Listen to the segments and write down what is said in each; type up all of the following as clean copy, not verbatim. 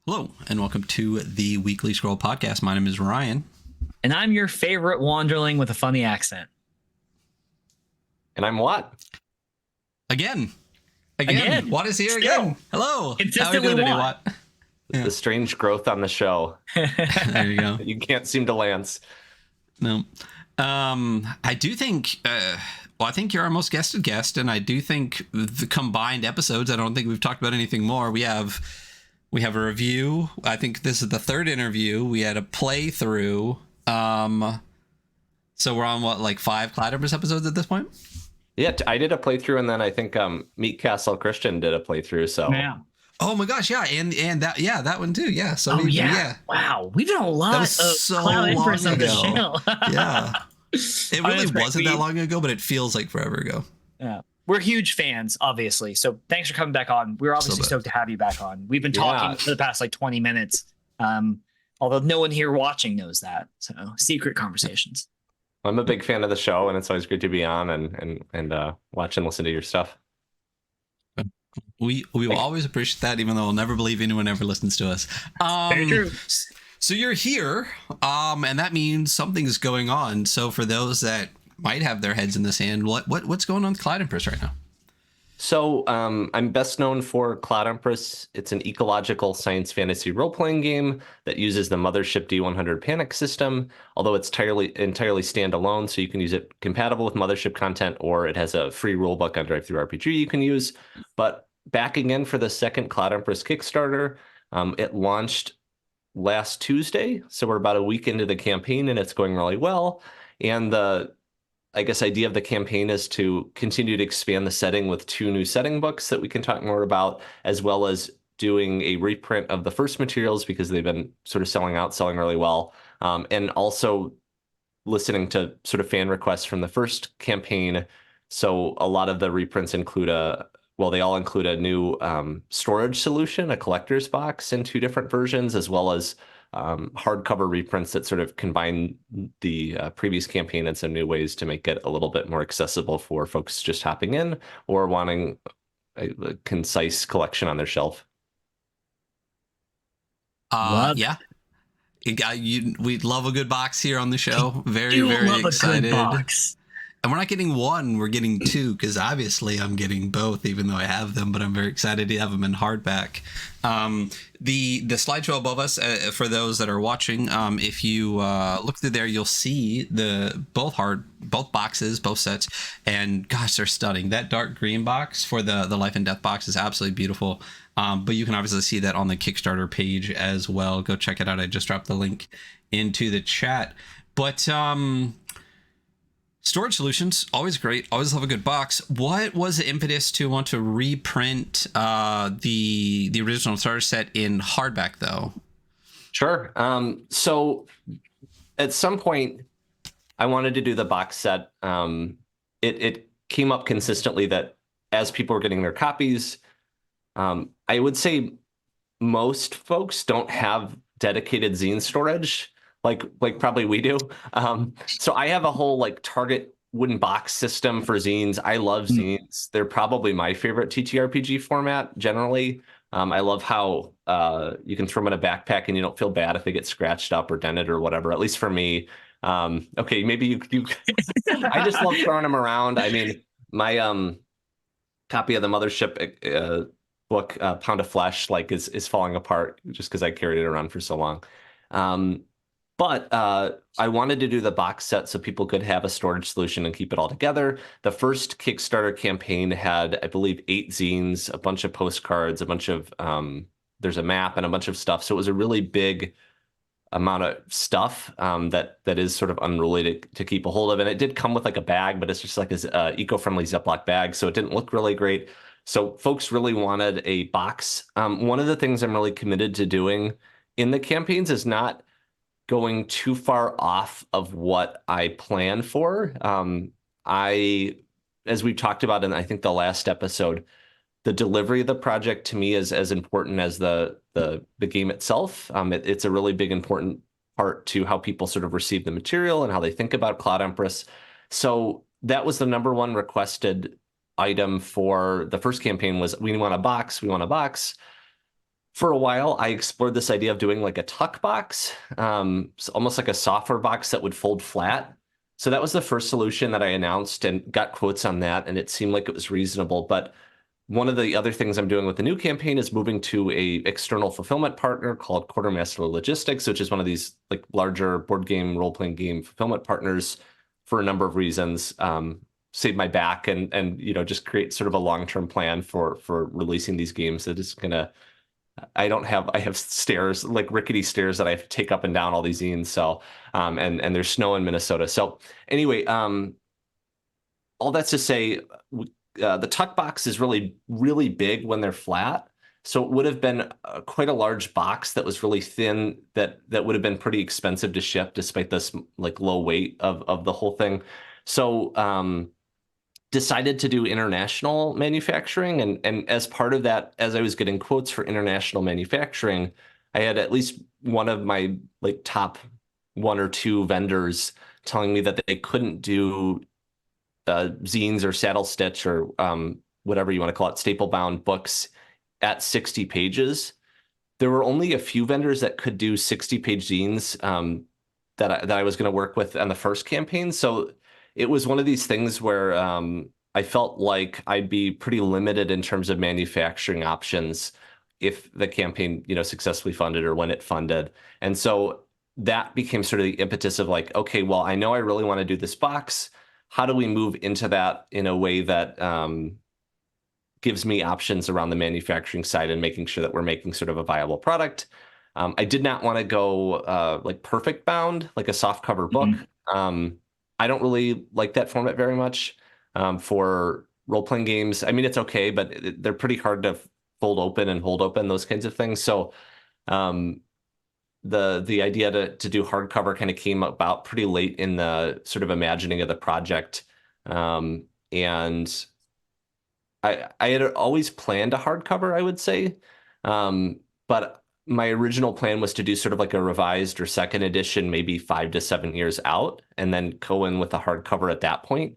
Hello, and welcome to the Weekly Scroll Podcast. My name is Ryan. And I'm your favorite wanderling with a funny accent. And I'm Watt. Again. Watt is here again. Hello. How are you doing today, Watt? Yeah. The strange growth on the show. There you go. You can't seem to lance. No. I do think... I think you're our most guested guest, and I do think the combined episodes, I don't think we've talked about anything more. We have a review. I think this is the third interview. We had a playthrough. So we're on like 5 Cloud EMPRESS episodes at this point? Yeah, I did a playthrough, and then I think Meat Castle Christian did a playthrough. So yeah. Oh my gosh, yeah, and that one too. Yeah. So wow, we've done a lot of Cloud EMPRESS on the show. Yeah. It really wasn't that long ago, but it feels like forever ago. Yeah. We're huge fans, obviously. So thanks for coming back on. We're obviously stoked to have you back on. We've been talking for the past like 20 minutes. Although no one here watching knows that. So secret conversations. I'm a big fan of the show, and it's always great to be on and watch and listen to your stuff. We will always appreciate that, even though I'll never believe anyone ever listens to us. Very true. So you're here, and that means something's going on. So for those that might have their heads in the sand, what's going on with Cloud EMPRESS right now? So I'm best known for Cloud EMPRESS. It's an ecological science fantasy role-playing game that uses the Mothership D100 panic system, although it's entirely standalone, so you can use it compatible with Mothership content, or it has a free rulebook on DriveThruRPG you can use. But back again for the second Cloud EMPRESS Kickstarter. It launched last Tuesday, so we're about a week into the campaign, and it's going really well. And the idea of the campaign is to continue to expand the setting with 2 new setting books that we can talk more about, as well as doing a reprint of the first materials because they've been sort of selling really well. And also listening to sort of fan requests from the first campaign. So a lot of the reprints include they all include a new storage solution, a collector's box in 2 different versions, as well as hardcover reprints that sort of combine the previous campaign in some new ways to make it a little bit more accessible for folks just hopping in or wanting a concise collection on their shelf. Yeah. We love a good box here on the show. Very excited. A good box. And we're not getting 1, we're getting 2, because obviously I'm getting both, even though I have them, but I'm very excited to have them in hardback. The slideshow above us, for those that are watching, if you look through there, you'll see both boxes, both sets, and gosh, they're stunning. That dark green box for the Life and Death box is absolutely beautiful. But you can obviously see that on the Kickstarter page as well. Go check it out. I just dropped the link into the chat. But storage solutions, always great. Always love a good box. What was the impetus to want to reprint the original starter set in hardback, though? Sure. So at some point, I wanted to do the box set. It came up consistently that as people were getting their copies, I would say most folks don't have dedicated zine storage. Like probably we do. So I have a whole Target wooden box system for zines. I love zines. They're probably my favorite TTRPG format generally. I love how you can throw them in a backpack and you don't feel bad if they get scratched up or dented or whatever, at least for me. Okay, maybe you I just love throwing them around. I mean, my copy of the Mothership book, Pound of Flesh, is falling apart just because I carried it around for so long. But I wanted to do the box set so people could have a storage solution and keep it all together. The first Kickstarter campaign had, I believe, 8 zines, a bunch of postcards, a bunch of there's a map and a bunch of stuff. So it was a really big amount of stuff that is sort of unruly to keep a hold of. And it did come with a bag, but it's just like this eco-friendly Ziploc bag. So it didn't look really great. So folks really wanted a box. One of the things I'm really committed to doing in the campaigns is not going too far off of what I plan for. As we talked about in, I think, the last episode, the delivery of the project to me is as important as the game itself. It's a really big, important part to how people sort of receive the material and how they think about Cloud EMPRESS. So that was the #1 requested item for the first campaign was we want a box. For a while, I explored this idea of doing like a tuck box, so almost like a software box that would fold flat. So that was the first solution that I announced and got quotes on that, and it seemed like it was reasonable. But one of the other things I'm doing with the new campaign is moving to a external fulfillment partner called Quartermaster Logistics, which is one of these like larger board game, role-playing game fulfillment partners for a number of reasons. Save my back and just create sort of a long-term plan for releasing these games that is gonna. I have stairs, like rickety stairs that I have to take up and down all these zines. So, and there's snow in Minnesota. So anyway, all that's to say, the tuck box is really, really big when they're flat. So it would have been quite a large box that was really thin that would have been pretty expensive to ship despite this like low weight of the whole thing. So, decided to do international manufacturing. And as part of that, as I was getting quotes for international manufacturing, I had at least one of my like top 1 or 2 vendors telling me that they couldn't do zines or saddle stitch or whatever you want to call it, staple bound books at 60 pages. There were only a few vendors that could do 60-page zines that I was going to work with on the first campaign. So it was one of these things where I felt like I'd be pretty limited in terms of manufacturing options if the campaign, successfully funded or when it funded. And so that became sort of the impetus of like, okay, well, I know I really want to do this box. How do we move into that in a way that gives me options around the manufacturing side and making sure that we're making sort of a viable product? I did not want to go like perfect bound, like a soft cover book. I don't really like that format very much for role-playing games. I mean, it's okay, but they're pretty hard to fold open and hold open, those kinds of things. So the idea to do hardcover kind of came about pretty late in the sort of imagining of the project. And I had always planned a hardcover, I would say. But my original plan was to do sort of like a revised or second edition, maybe 5 to 7 years out, and then go in with a hardcover at that point.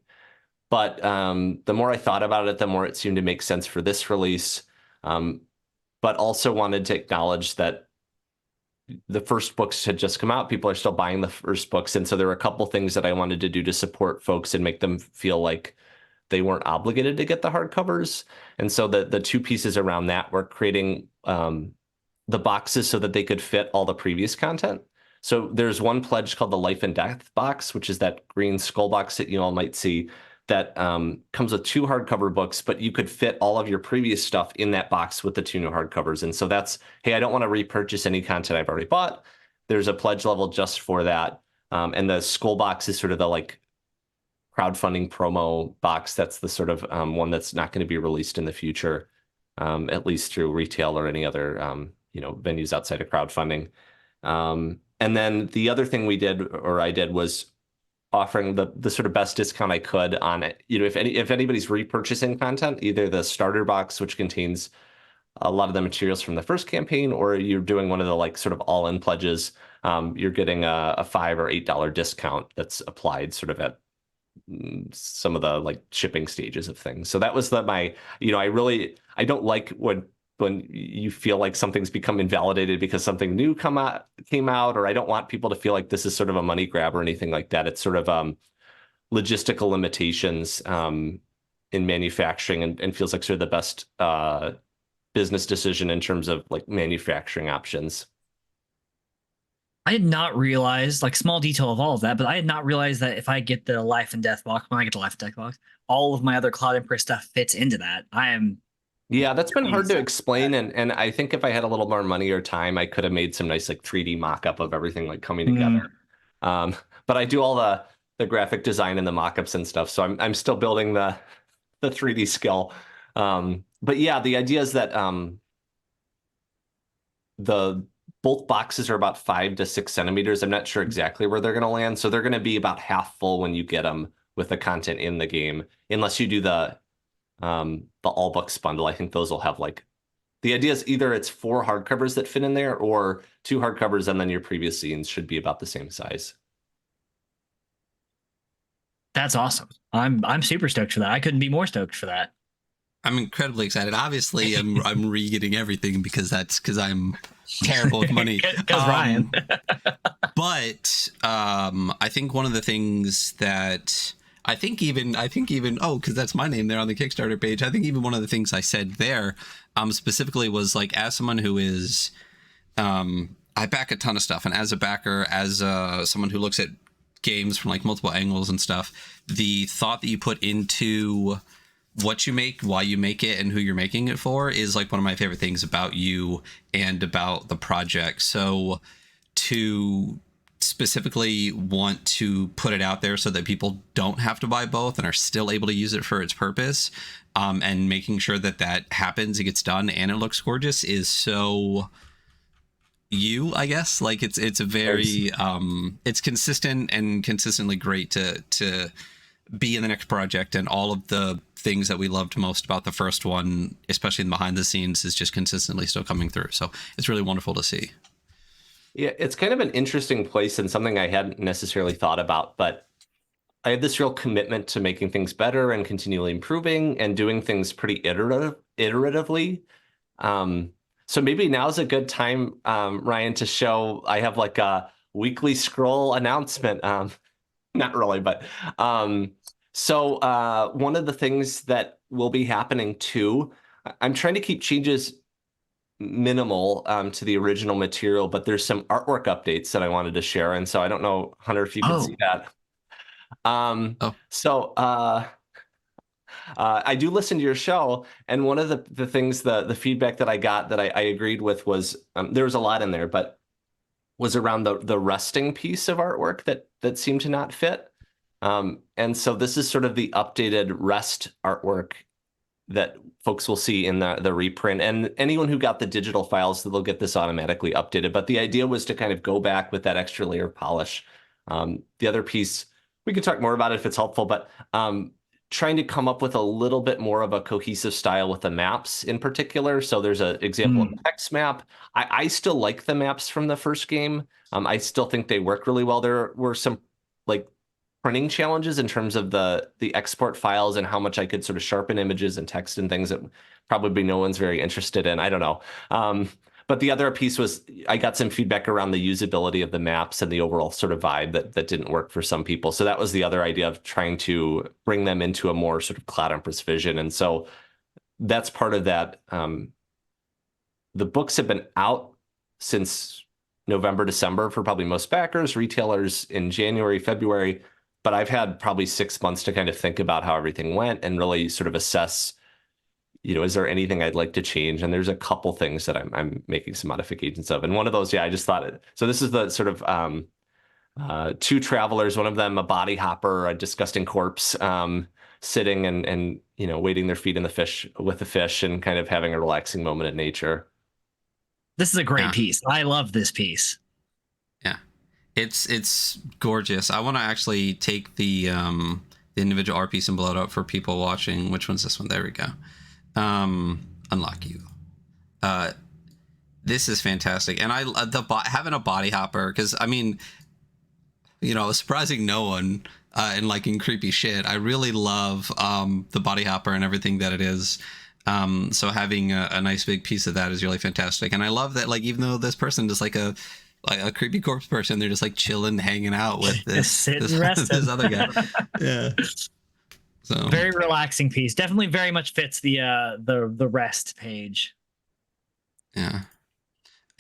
But the more I thought about it, the more it seemed to make sense for this release. But also wanted to acknowledge that the first books had just come out. People are still buying the first books. And so there were a couple things that I wanted to do to support folks and make them feel like they weren't obligated to get the hardcovers. And so the 2 pieces around that were creating the boxes so that they could fit all the previous content. So there's one pledge called the Life and Death box, which is that green skull box that you all might see that comes with 2 hardcover books, but you could fit all of your previous stuff in that box with the 2 new hardcovers. And so that's, hey, I don't want to repurchase any content I've already bought. There's a pledge level just for that. And the skull box is sort of the like crowdfunding promo box. That's the sort of one that's not going to be released in the future, at least through retail or any other venues outside of crowdfunding. And then the other thing I did was offering the sort of best discount I could on it. If anybody's repurchasing content, either the starter box, which contains a lot of the materials from the first campaign, or you're doing one of the like sort of all-in pledges, you're getting a $5 or $8 discount that's applied sort of at some of the like shipping stages of things. So that was I don't like when you feel like something's become invalidated because something new came out, or I don't want people to feel like this is sort of a money grab or anything like that. It's sort of logistical limitations in manufacturing and feels like sort of the best business decision in terms of like manufacturing options. I did not realize, like, small detail of all of that, but I had not realized that if I get the Life and Death box, when I get the Life and Death box, all of my other Cloud Empress stuff fits into that. Yeah, that's been hard to explain. And I think if I had a little more money or time, I could have made some nice like 3D mock-up of everything like coming together. But I do all the graphic design and the mock-ups and stuff. So I'm still building the 3D skill. But yeah, the idea is that both boxes are about 5 to 6 centimeters. I'm not sure exactly where they're going to land. So they're going to be about half full when you get them with the content in the game, unless you do the all books bundle. I think those will have like, the idea is either it's 4 hardcovers that fit in there or 2 hardcovers, and then your previous scenes should be about the same size. That's awesome. I'm super stoked for that. I couldn't be more stoked for that. I'm incredibly excited. Obviously, I'm re-getting everything because I'm terrible with money. Because Ryan. But I think one of the things that I think even because that's my name there on the Kickstarter page. I think even one of the things I said there specifically was like, as someone who is I back a ton of stuff, and as a backer, as someone who looks at games from like multiple angles and stuff, the thought that you put into what you make, why you make it, and who you're making it for is like one of my favorite things about you and about the project. So to specifically want to put it out there so that people don't have to buy both and are still able to use it for its purpose, and making sure that that happens, it gets done, and it looks gorgeous is so you, I guess. Like it's a very it's consistent and consistently great to be in the next project, and all of the things that we loved most about the first one, especially in behind the scenes, is just consistently still coming through. So it's really wonderful to see. Yeah, it's kind of an interesting place and something I hadn't necessarily thought about, but I have this real commitment to making things better and continually improving and doing things pretty iteratively. So maybe now's a good time, Ryan, to show I have like a weekly scroll announcement. Not really, but so one of the things that will be happening too, I'm trying to keep changes minimal to the original material, but there's some artwork updates that I wanted to share. And so I don't know, Hunter, if you can see that. So I do listen to your show, and one of the things, the feedback that I got that I agreed with was there was a lot in there, but was around the resting piece of artwork that seemed to not fit. And so this is sort of the updated rest artwork that folks will see in the reprint, and anyone who got the digital files, they'll get this automatically updated. But the idea was to kind of go back with that extra layer of polish. The other piece, we can talk more about it if it's helpful, but trying to come up with a little bit more of a cohesive style with the maps in particular. So there's an example of a text map. I still like the maps from the first game. I still think they work really well. There were some like printing challenges in terms of the export files and how much I could sort of sharpen images and text and things that probably no one's very interested in. I don't know. But the other piece was I got some feedback around the usability of the maps and the overall sort of vibe that didn't work for some people. So that was the other idea of trying to bring them into a more sort of Cloud Empress vision. And so that's part of that. The books have been out since November, December for probably most backers, retailers in January, February. But I've had probably 6 months to kind of think about how everything went and really sort of assess, is there anything I'd like to change? And there's a couple things that I'm making some modifications of. And one of those, I just thought it. So this is the sort of two travelers, one of them a body hopper, a disgusting corpse, sitting and waiting their feet in the fish with the fish and kind of having a relaxing moment in nature. This is a great piece. I love this piece. Yeah. It's gorgeous. I want to actually take the individual art piece and blow it up for people watching. Which one's this one? There we go. Unlock you. This is fantastic, and having a body hopper, because I mean, surprising no one and liking creepy shit. I really love the body hopper and everything that it is. So having a nice big piece of that is really fantastic, and I love that. Like, even though this person is like a creepy corpse person, they're just like chilling, hanging out with this other guy. Yeah. So very relaxing piece. Definitely very much fits the rest page. Yeah.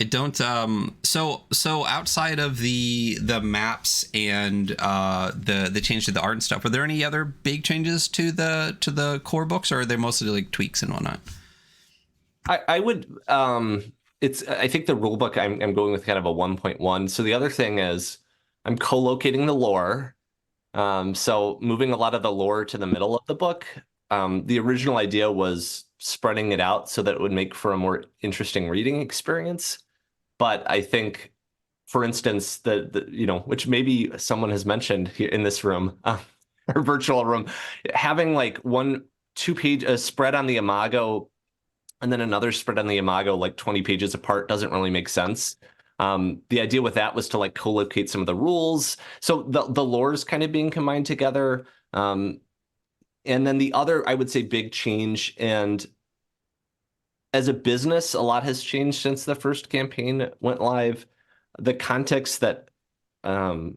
I don't so outside of the maps and the change to the art and stuff, were there any other big changes to the core books, or are they mostly like tweaks and whatnot? I would I think the rulebook I'm going with kind of a 1.1. So the other thing is I'm co-locating the lore. So moving a lot of the lore to the middle of the book. The original idea was spreading it out so that it would make for a more interesting reading experience. But I think, for instance, the which maybe someone has mentioned here in this room, or virtual room, having like 1-2 page spread on the Imago and then another spread on the Imago like 20 pages apart doesn't really make sense. The idea with that was to like co-locate some of the rules. So the lore is kind of being combined together. And then the other, I would say, big change, and as a business, a lot has changed since the first campaign went live. The context that I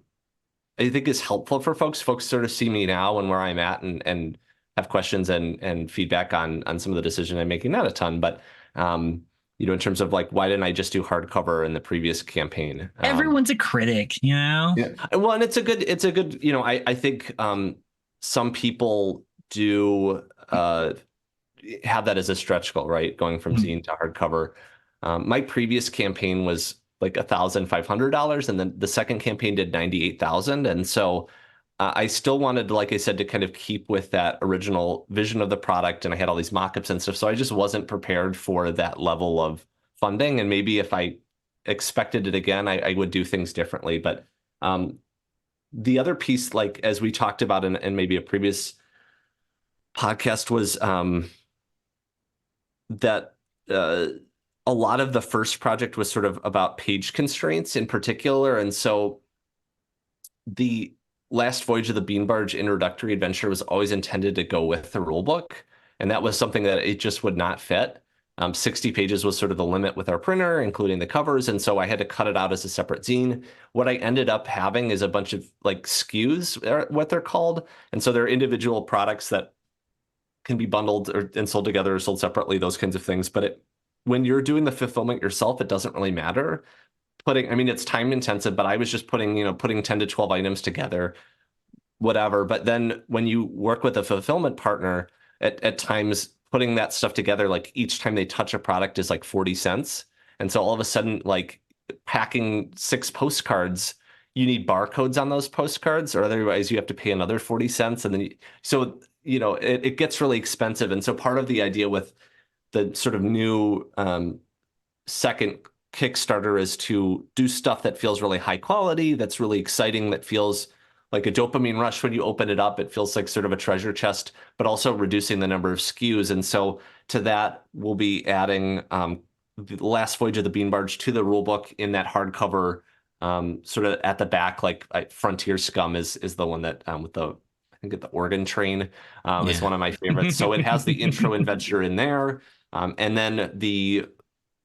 think is helpful for folks. Folks sort of see me now and where I'm at, and have questions and feedback on some of the decision I'm making. Not a ton, but in terms of like, why didn't I just do hardcover in the previous campaign? Everyone's a critic, Yeah. Well, and it's a good, I think some people do have that as a stretch goal, right? Going from zine to hardcover. My previous campaign was like $1,500, and then the second campaign did 98,000, and so I still wanted, like I said, to kind of keep with that original vision of the product, and I had all these mock-ups and stuff, so I just wasn't prepared for that level of funding, and maybe if I expected it again, I would do things differently. But the other piece, like as we talked about in maybe a previous podcast, was that a lot of the first project was sort of about page constraints in particular. And so the Last Voyage of the Bean Barge introductory adventure was always intended to go with the rulebook. And that was something that it just would not fit. 60 pages was sort of the limit with our printer, including the covers. And so I had to cut it out as a separate zine. What I ended up having is a bunch of like SKUs, what they're called. And so they're individual products that can be bundled and sold together or sold separately, those kinds of things. But when you're doing the fulfillment yourself, it doesn't really matter. It's time intensive, but I was just putting 10 to 12 items together, whatever. But then when you work with a fulfillment partner, at times putting that stuff together, like each time they touch a product is like 40 cents. And so all of a sudden, like packing 6 postcards, you need barcodes on those postcards, or otherwise you have to pay another 40 cents. And then, it gets really expensive. And so part of the idea with the sort of new second Kickstarter is to do stuff that feels really high quality, that's really exciting, that feels like a dopamine rush when you open it up. It feels like sort of a treasure chest, but also reducing the number of SKUs. And so to that, we'll be adding the Last Voyage of the Bean Barge to the rulebook in that hardcover, sort of at the back, like Frontier Scum is the one that with the, I think the organ train is one of my favorites. So it has the intro adventure in there. And then the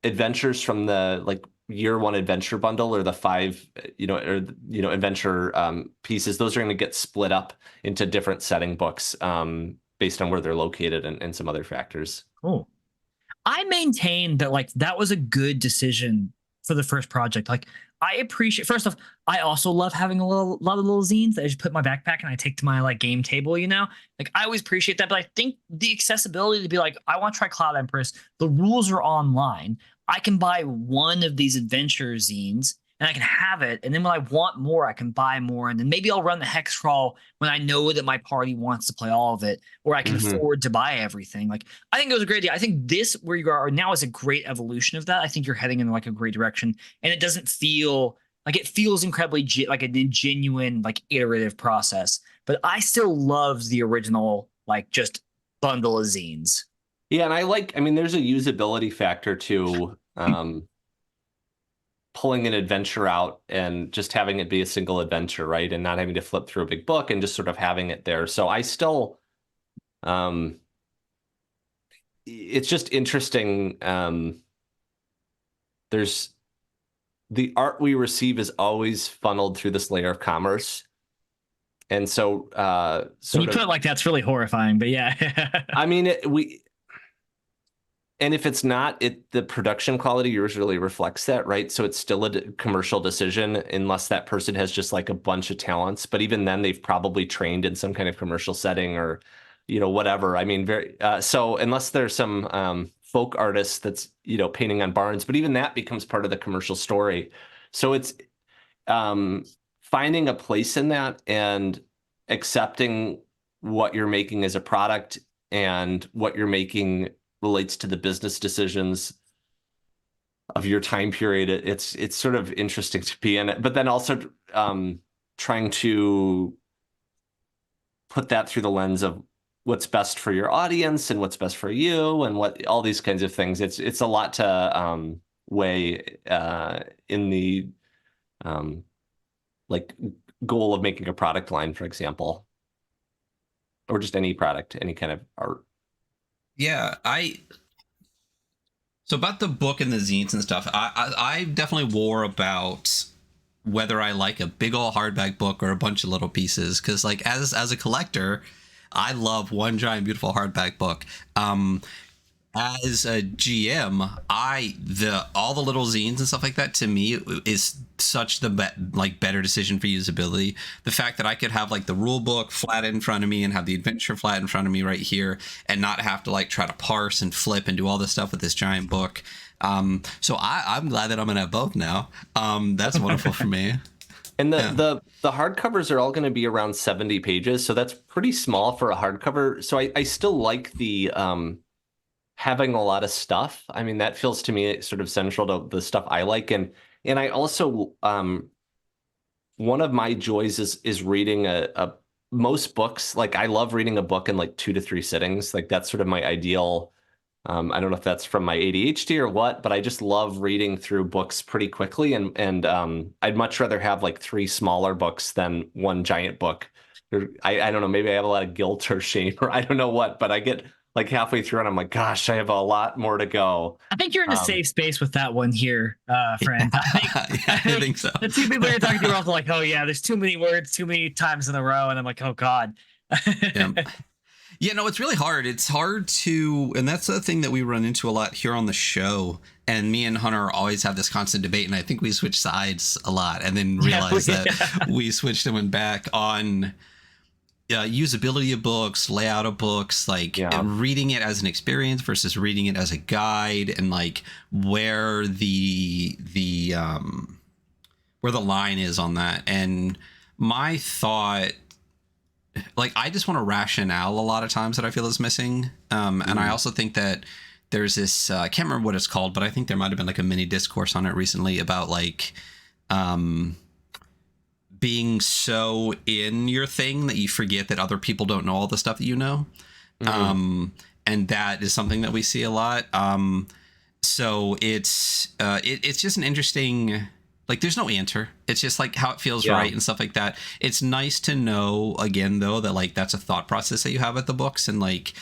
adventures from the like year one adventure bundle, or the 5 adventure pieces, those are going to get split up into different setting books based on where they're located and some other factors. Cool. I maintain that like that was a good decision for the first project. Like I appreciate, first off, I also love having a lot of little zines that I just put in my backpack and I take to my like game table, like I always appreciate that. But I think the accessibility to be like, I want to try Cloud Empress. The rules are online. I can buy one of these adventure zines and I can have it. And then when I want more, I can buy more. And then maybe I'll run the hex crawl when I know that my party wants to play all of it, or I can afford to buy everything. Like, I think it was a great idea. I think this, where you are now, is a great evolution of that. I think you're heading in like a great direction. And it doesn't feel like, it feels incredibly like a genuine, like iterative process. But I still love the original, like just bundle of zines. Yeah. And there's a usability factor to pulling an adventure out and just having it be a single adventure, right? And not having to flip through a big book and just sort of having it there. So I still, it's just interesting. There's the art we receive is always funneled through this layer of commerce. And so, when you put it like that's really horrifying, but yeah. And if it's not, the production quality usually reflects that, right? So it's still a commercial decision unless that person has just like a bunch of talents. But even then, they've probably trained in some kind of commercial setting or, whatever. So unless there's some folk artist that's, painting on barns, but even that becomes part of the commercial story. So it's finding a place in that and accepting what you're making as a product and what you're making relates to the business decisions of your time period. It's sort of interesting to be in it, but then also trying to put that through the lens of what's best for your audience and what's best for you and what all these kinds of things. It's a lot to weigh in the like goal of making a product line, for example. or just any product, any kind of art. Yeah, so about the book and the zines and stuff, I definitely wore about whether I like a big old hardback book or a bunch of little pieces, because like as a collector, I love one giant beautiful hardback book. As a GM, all the little zines and stuff like that, to me is such the better decision for usability. The fact that I could have like the rule book flat in front of me and have the adventure flat in front of me right here, and not have to like try to parse and flip and do all this stuff with this giant book. So I'm glad that I'm gonna have both now. That's wonderful for me. And the hardcovers are all going to be around 70 pages, so that's pretty small for a hardcover. So I still like the having a lot of stuff. I mean, that feels to me sort of central to the stuff I like. And I also, one of my joys is reading most books. Like I love reading a book in like 2 to 3 sittings. Like that's sort of my ideal. I don't know if that's from my ADHD or what, but I just love reading through books pretty quickly. And I'd much rather have like 3 smaller books than one giant book. I don't know, maybe I have a lot of guilt or shame, or I don't know what, but I get like halfway through and I'm like, gosh, I have a lot more to go. I think you're in a safe space with that one here, friend. I think so. The 2 people you're talking to are also like, oh yeah, there's too many words, too many times in a row. And I'm like, oh God. Yeah, no, it's really hard. It's hard to, and that's the thing that we run into a lot here on the show. And me and Hunter always have this constant debate, and I think we switch sides a lot, and then realize that we switched and went back on usability of books, layout of books, like reading it as an experience versus reading it as a guide, and like where the line is on that. And my thought, like, I just want a rationale a lot of times that I feel is missing. And I also think that there's this, I can't remember what it's called, but I think there might have been like a mini discourse on it recently about like being so in your thing that you forget that other people don't know all the stuff that you know. And that is something that we see a lot. So it's just an interesting, like, there's no answer. It's just like how it feels right and stuff like that. It's nice to know, again, though, that like that's a thought process that you have at the books, and like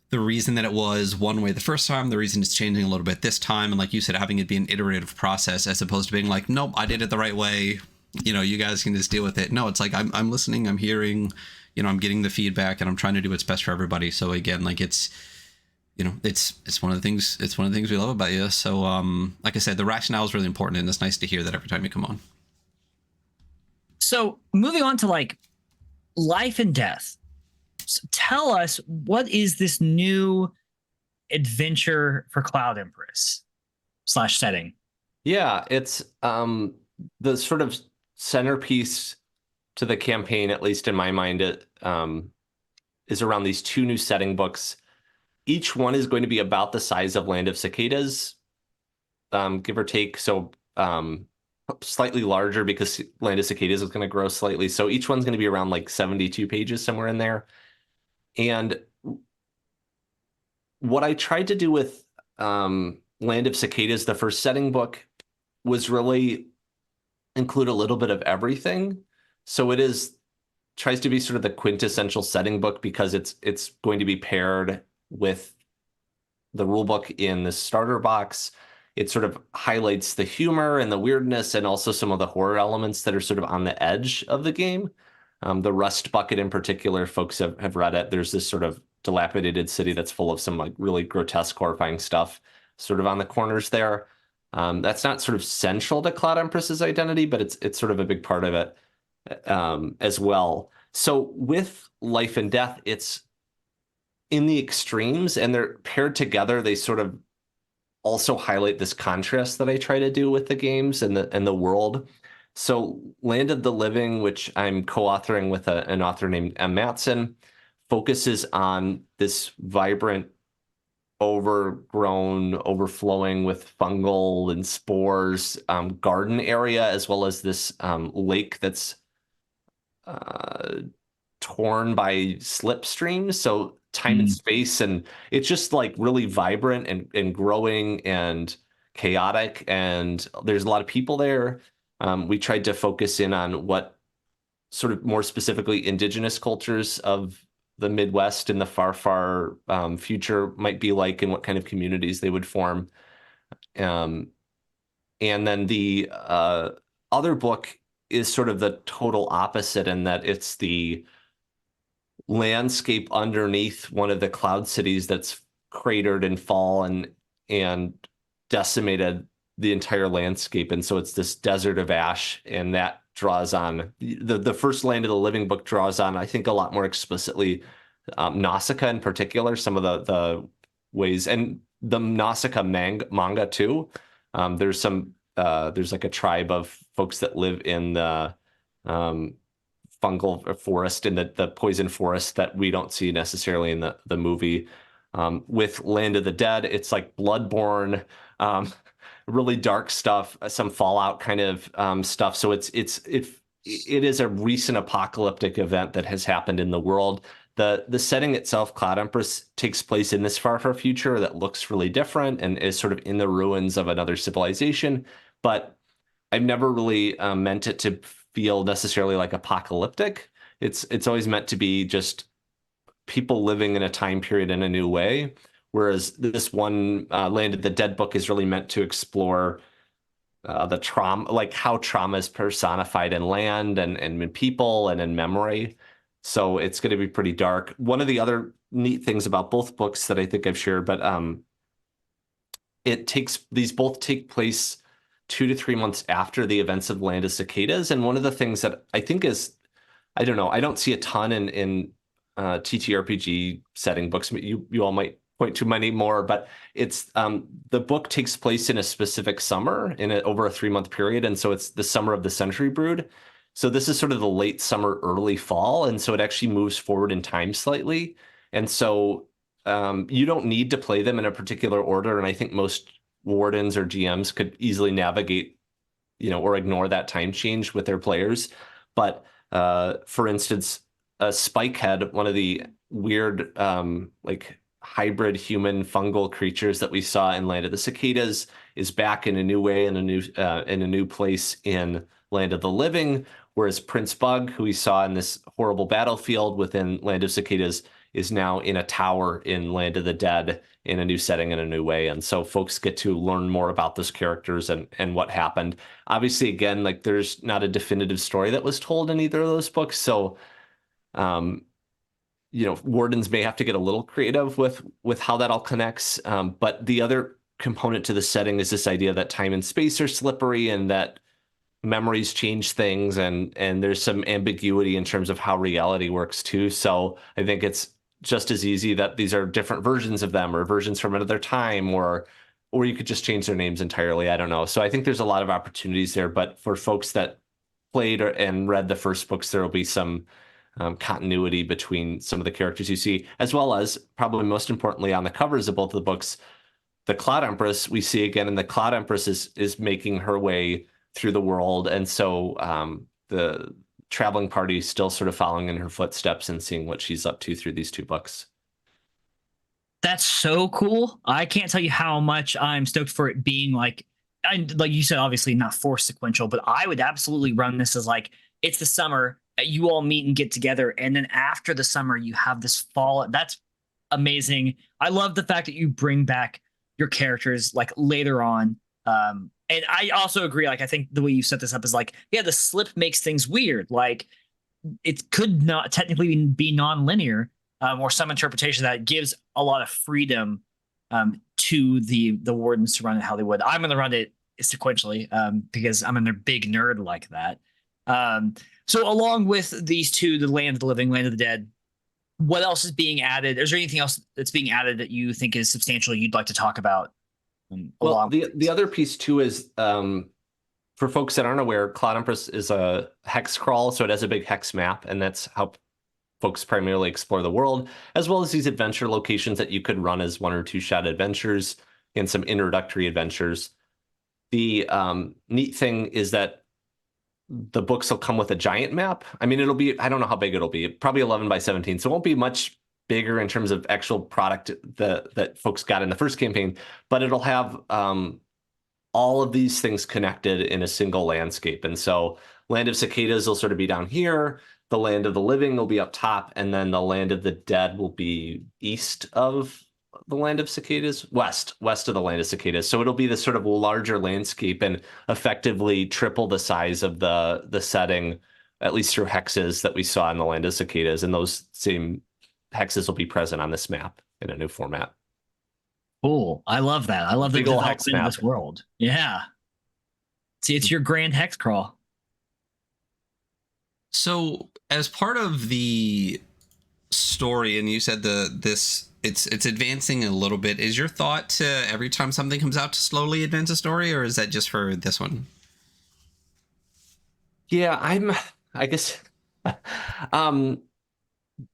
the reason that it was one way the first time, the reason it's changing a little bit this time, and like you said, having it be an iterative process as opposed to being like, nope, I did it the right way. You know, you guys can just deal with it. No, it's like I'm listening, I'm hearing, you know, I'm getting the feedback, and I'm trying to do what's best for everybody. So again, like it's, you know, it's one of the things we love about you. So like I said, the rationale is really important, and it's nice to hear that every time you come on. So moving on to like life and death. So tell us, what is this new adventure for Cloud Empress / setting? Yeah, it's the sort of centerpiece to the campaign, at least in my mind, it is around these 2 new setting books. Each one is going to be about the size of Land of Cicadas, give or take. So slightly larger because Land of Cicadas is going to grow slightly. So each one's going to be around like 72 pages, somewhere in there. And what I tried to do with Land of Cicadas, the first setting book, was really include a little bit of everything. So it tries to be sort of the quintessential setting book because it's going to be paired with the rulebook in the starter box. It sort of highlights the humor and the weirdness and also some of the horror elements that are sort of on the edge of the game. The Rust Bucket in particular, folks have read it. There's this sort of dilapidated city that's full of some like really grotesque, horrifying stuff sort of on the corners there. That's not sort of central to Cloud Empress's identity, but it's sort of a big part of it as well. So with Life and Death, it's in the extremes, and they're paired together. They sort of also highlight this contrast that I try to do with the games and the world. So Land of the Living, which I'm co-authoring with an author named M. Matson, focuses on this vibrant, overgrown, overflowing with fungal and spores garden area, as well as this lake that's torn by slipstreams. So time and space, and it's just like really vibrant and growing and chaotic, and there's a lot of people there. We tried to focus in on what sort of more specifically indigenous cultures of the Midwest in the far future might be like, and what kind of communities they would form. And then the other book is sort of the total opposite in that it's the landscape underneath one of the cloud cities that's cratered and fallen and decimated the entire landscape. And so it's this desert of ash, and that draws on the first Land of the Living book draws on, I think, a lot more explicitly Nausicaa in particular, some of the ways, and the Nausicaa manga too. There's like a tribe of folks that live in the fungal forest, in the poison forest that we don't see necessarily in the movie. With Land of the Dead, it's like Bloodborne, really dark stuff, some Fallout kind of stuff. So it is a recent apocalyptic event that has happened in the world. The setting itself, Cloud Empress, takes place in this far future that looks really different and is sort of in the ruins of another civilization. But I've never really meant it to feel necessarily like apocalyptic. It's always meant to be just people living in a time period in a new way. Whereas this one Land of the Dead book is really meant to explore the trauma, like how trauma is personified in land and in people and in memory. So it's going to be pretty dark. One of the other neat things about both books that I think I've shared, but these both take place 2 to 3 months after the events of Land of Cicadas. And one of the things that I think is, I don't know, I don't see a ton in TTRPG setting books. You all might point to many more, but it's the book takes place in a specific summer over a 3-month period. And so it's the summer of the Century Brood. So this is sort of the late summer, early fall. And so it actually moves forward in time slightly. And so you don't need to play them in a particular order. And I think most wardens or GMs could easily navigate, or ignore that time change with their players. But for instance, Spikehead, one of the weird like hybrid human fungal creatures that we saw in Land of the Cicadas, is back in a new way, in a new place in Land of the Living. Whereas Prince Bug, who we saw in this horrible battlefield within Land of Cicadas, is now in a tower in Land of the Dead in a new setting in a new way. And so folks get to learn more about those characters and what happened. Obviously, again, like there's not a definitive story that was told in either of those books. So, wardens may have to get a little creative with how that all connects. But the other component to the setting is this idea that time and space are slippery and that memories change things, and there's some ambiguity in terms of how reality works too. So I think it's just as easy that these are different versions of them or versions from another time, or you could just change their names entirely. I don't know. So I think there's a lot of opportunities there, but for folks that played and read the first books, there will be some continuity between some of the characters you see, as well as, probably most importantly, on the covers of both of the books, the Cloud Empress we see again, and the Cloud Empress is making her way through the world. And so the traveling party is still sort of following in her footsteps and seeing what she's up to through these 2 books. That's so cool. I can't tell you how much I'm stoked for it being like you said, obviously not forced sequential, but I would absolutely run this as like, it's the summer, you all meet and get together. And then after the summer, you have this fall. That's amazing. I love the fact that you bring back your characters like later on. And I also agree, like, I think the way you set this up is like, yeah, the slip makes things weird. Like, it could not technically be non-linear, or some interpretation that gives a lot of freedom to the wardens to run it how they would. I'm going to run it sequentially because I'm a big nerd like that. So along with these 2, the Land of the Living, Land of the Dead, what else is being added? Is there anything else that's being added that you think is substantial you'd like to talk about? Well, the other piece too is, for folks that aren't aware, Cloud Empress is a hex crawl, so it has a big hex map, and that's how folks primarily explore the world, as well as these adventure locations that you could run as 1 or 2 shot adventures and some introductory adventures. The neat thing is that the books will come with a giant map. I mean, it'll be, I don't know how big it'll be, probably 11 by 17, so it won't be much bigger in terms of actual product that folks got in the first campaign, but it'll have all of these things connected in a single landscape. And so Land of Cicadas will sort of be down here. the land of the living will be up top, and then the land of the dead will be east of the land of cicadas, west of the land of cicadas. So it'll be this sort of larger landscape and effectively triple the size of the setting, at least through hexes that we saw in the land of cicadas. And those same hexes will be present on this map in a new format. Cool. I love that. I love the Big ol' hex development of map. this world. Yeah. See, it's your grand hex crawl. So as part of the story, and you said it's advancing a little bit, is your thought to every time something comes out to slowly advance a story, or is that just for this one? Yeah, I guess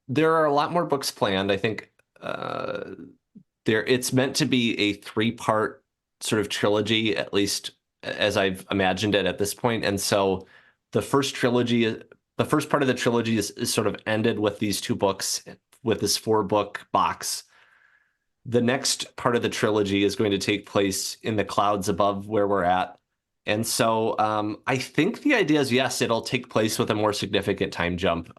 there are a lot more books planned. I think it's meant to be a 3-part sort of trilogy, at least as I've imagined it at this point. And so the first part of the trilogy is sort of ended with these 2 books, with this 4-book box. The next part of the trilogy is going to take place in the clouds above where we're at. And so I think the idea is, yes, it'll take place with a more significant time jump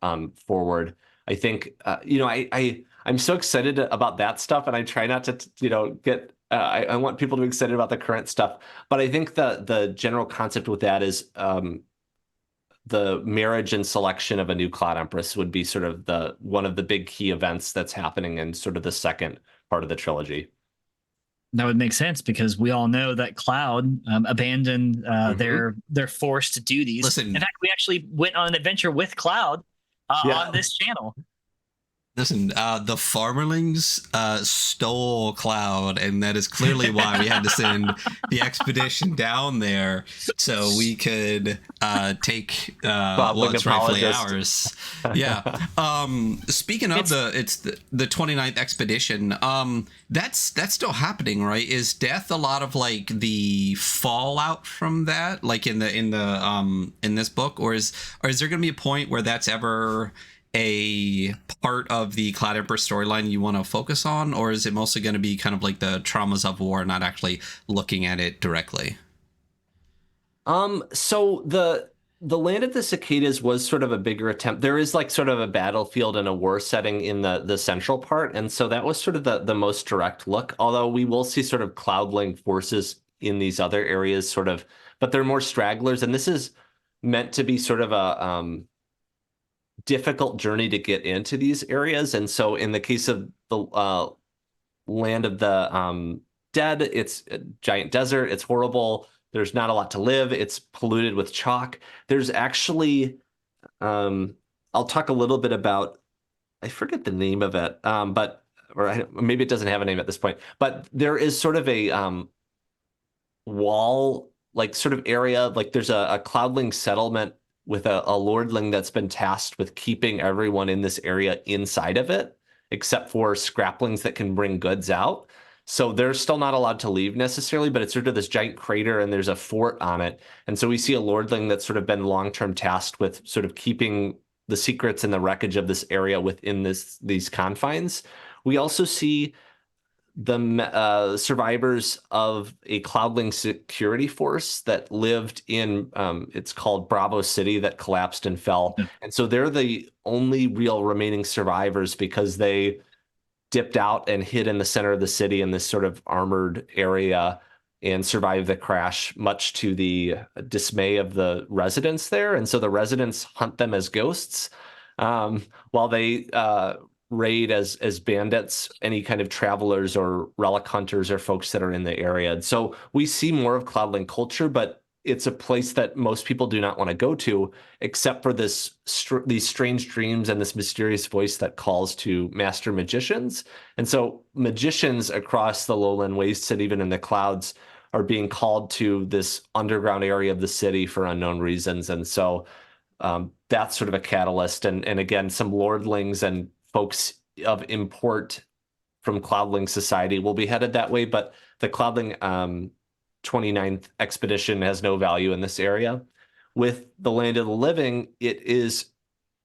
forward. I think, I'm so excited about that stuff, and I try not to, get, I want people to be excited about the current stuff. But I think the general concept with that is the marriage and selection of a new Cloud Empress would be sort of one of the big key events that's happening in sort of the second part of the trilogy. That would make sense, because we all know that Cloud abandoned their forced duties. Listen, in fact, we actually went on an adventure with Cloud on this channel. Listen, the farmerlings stole Cloud, and that is clearly why we had to send the expedition down there so we could take what's rightfully ours. Yeah. Speaking of the 29th expedition, that's still happening, right? Is death a lot of like the fallout from that, like in this book, or is there going to be a point where that's ever a part of the Cloud Empress storyline you want to focus on, or is it mostly going to be kind of like the traumas of war, not actually looking at it directly? So the land of the cicadas was sort of a bigger attempt. There is like sort of a battlefield and a war setting in the central part, and so that was sort of the most direct look. Although we will see sort of cloudling forces in these other areas, sort of, but they're more stragglers, and this is meant to be sort of a difficult journey to get into these areas. And so in the case of the land of the dead, it's a giant desert. It's horrible. There's not a lot to live. It's polluted with chalk. There's actually, I'll talk a little bit about, I forget the name of it, maybe it doesn't have a name at this point, but there is sort of a wall, like sort of area, like there's a cloudling settlement with a lordling that's been tasked with keeping everyone in this area inside of it, except for scraplings that can bring goods out. So they're still not allowed to leave necessarily, but it's sort of this giant crater and there's a fort on it. And so we see a lordling that's sort of been long-term tasked with sort of keeping the secrets and the wreckage of this area within these confines. We also see the survivors of a cloudling security force that lived in, it's called Bravo City, that collapsed and fell. Yeah. And so they're the only real remaining survivors because they dipped out and hid in the center of the city in this sort of armored area and survived the crash, much to the dismay of the residents there. And so the residents hunt them as ghosts while they raid as bandits any kind of travelers or relic hunters or folks that are in the area. And so we see more of cloudling culture, but it's a place that most people do not want to go to, except for these strange dreams and this mysterious voice that calls to master magicians. And so magicians across the lowland wastes and even in the clouds are being called to this underground area of the city for unknown reasons. And so that's sort of a catalyst. And again, some lordlings and folks of import from Cloudling society will be headed that way, but the Cloudling 29th expedition has no value in this area. With the land of the living, it is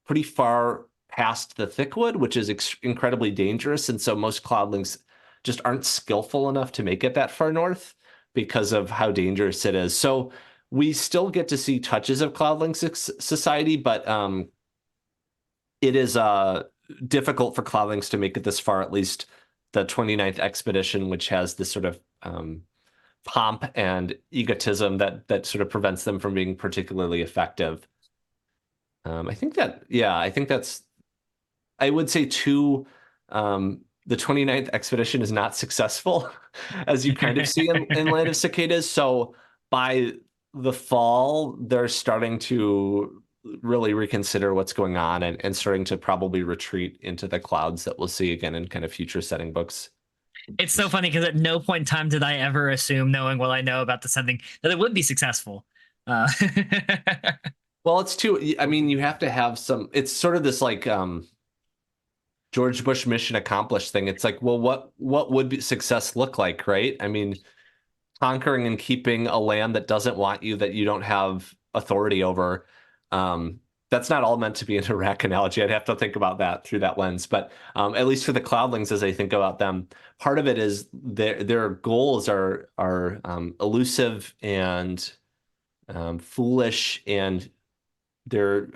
pretty far past the thickwood, which is incredibly dangerous, and so most Cloudlings just aren't skillful enough to make it that far north because of how dangerous it is. So we still get to see touches of Cloudling society, but it is difficult for Cloudlings to make it this far, at least the 29th expedition, which has this sort of pomp and egotism that sort of prevents them from being particularly effective. I think that's, I would say too, the 29th expedition is not successful, as you kind of see in Land of Cicadas. So by the fall, they're starting to really reconsider what's going on and starting to probably retreat into the clouds that we'll see again in kind of future setting books. It's so funny because at no point in time did I ever assume, knowing what I know about the setting, that it would be successful. Well, it's too, I mean, you have to have some, it's sort of this like George Bush mission accomplished thing. It's like, well, what would success look like, right? I mean, conquering and keeping a land that doesn't want you, that you don't have authority over. That's not all meant to be an Iraq analogy. I'd have to think about that through that lens. But at least for the Cloudlings, as I think about them, part of it is their goals are elusive and foolish, and their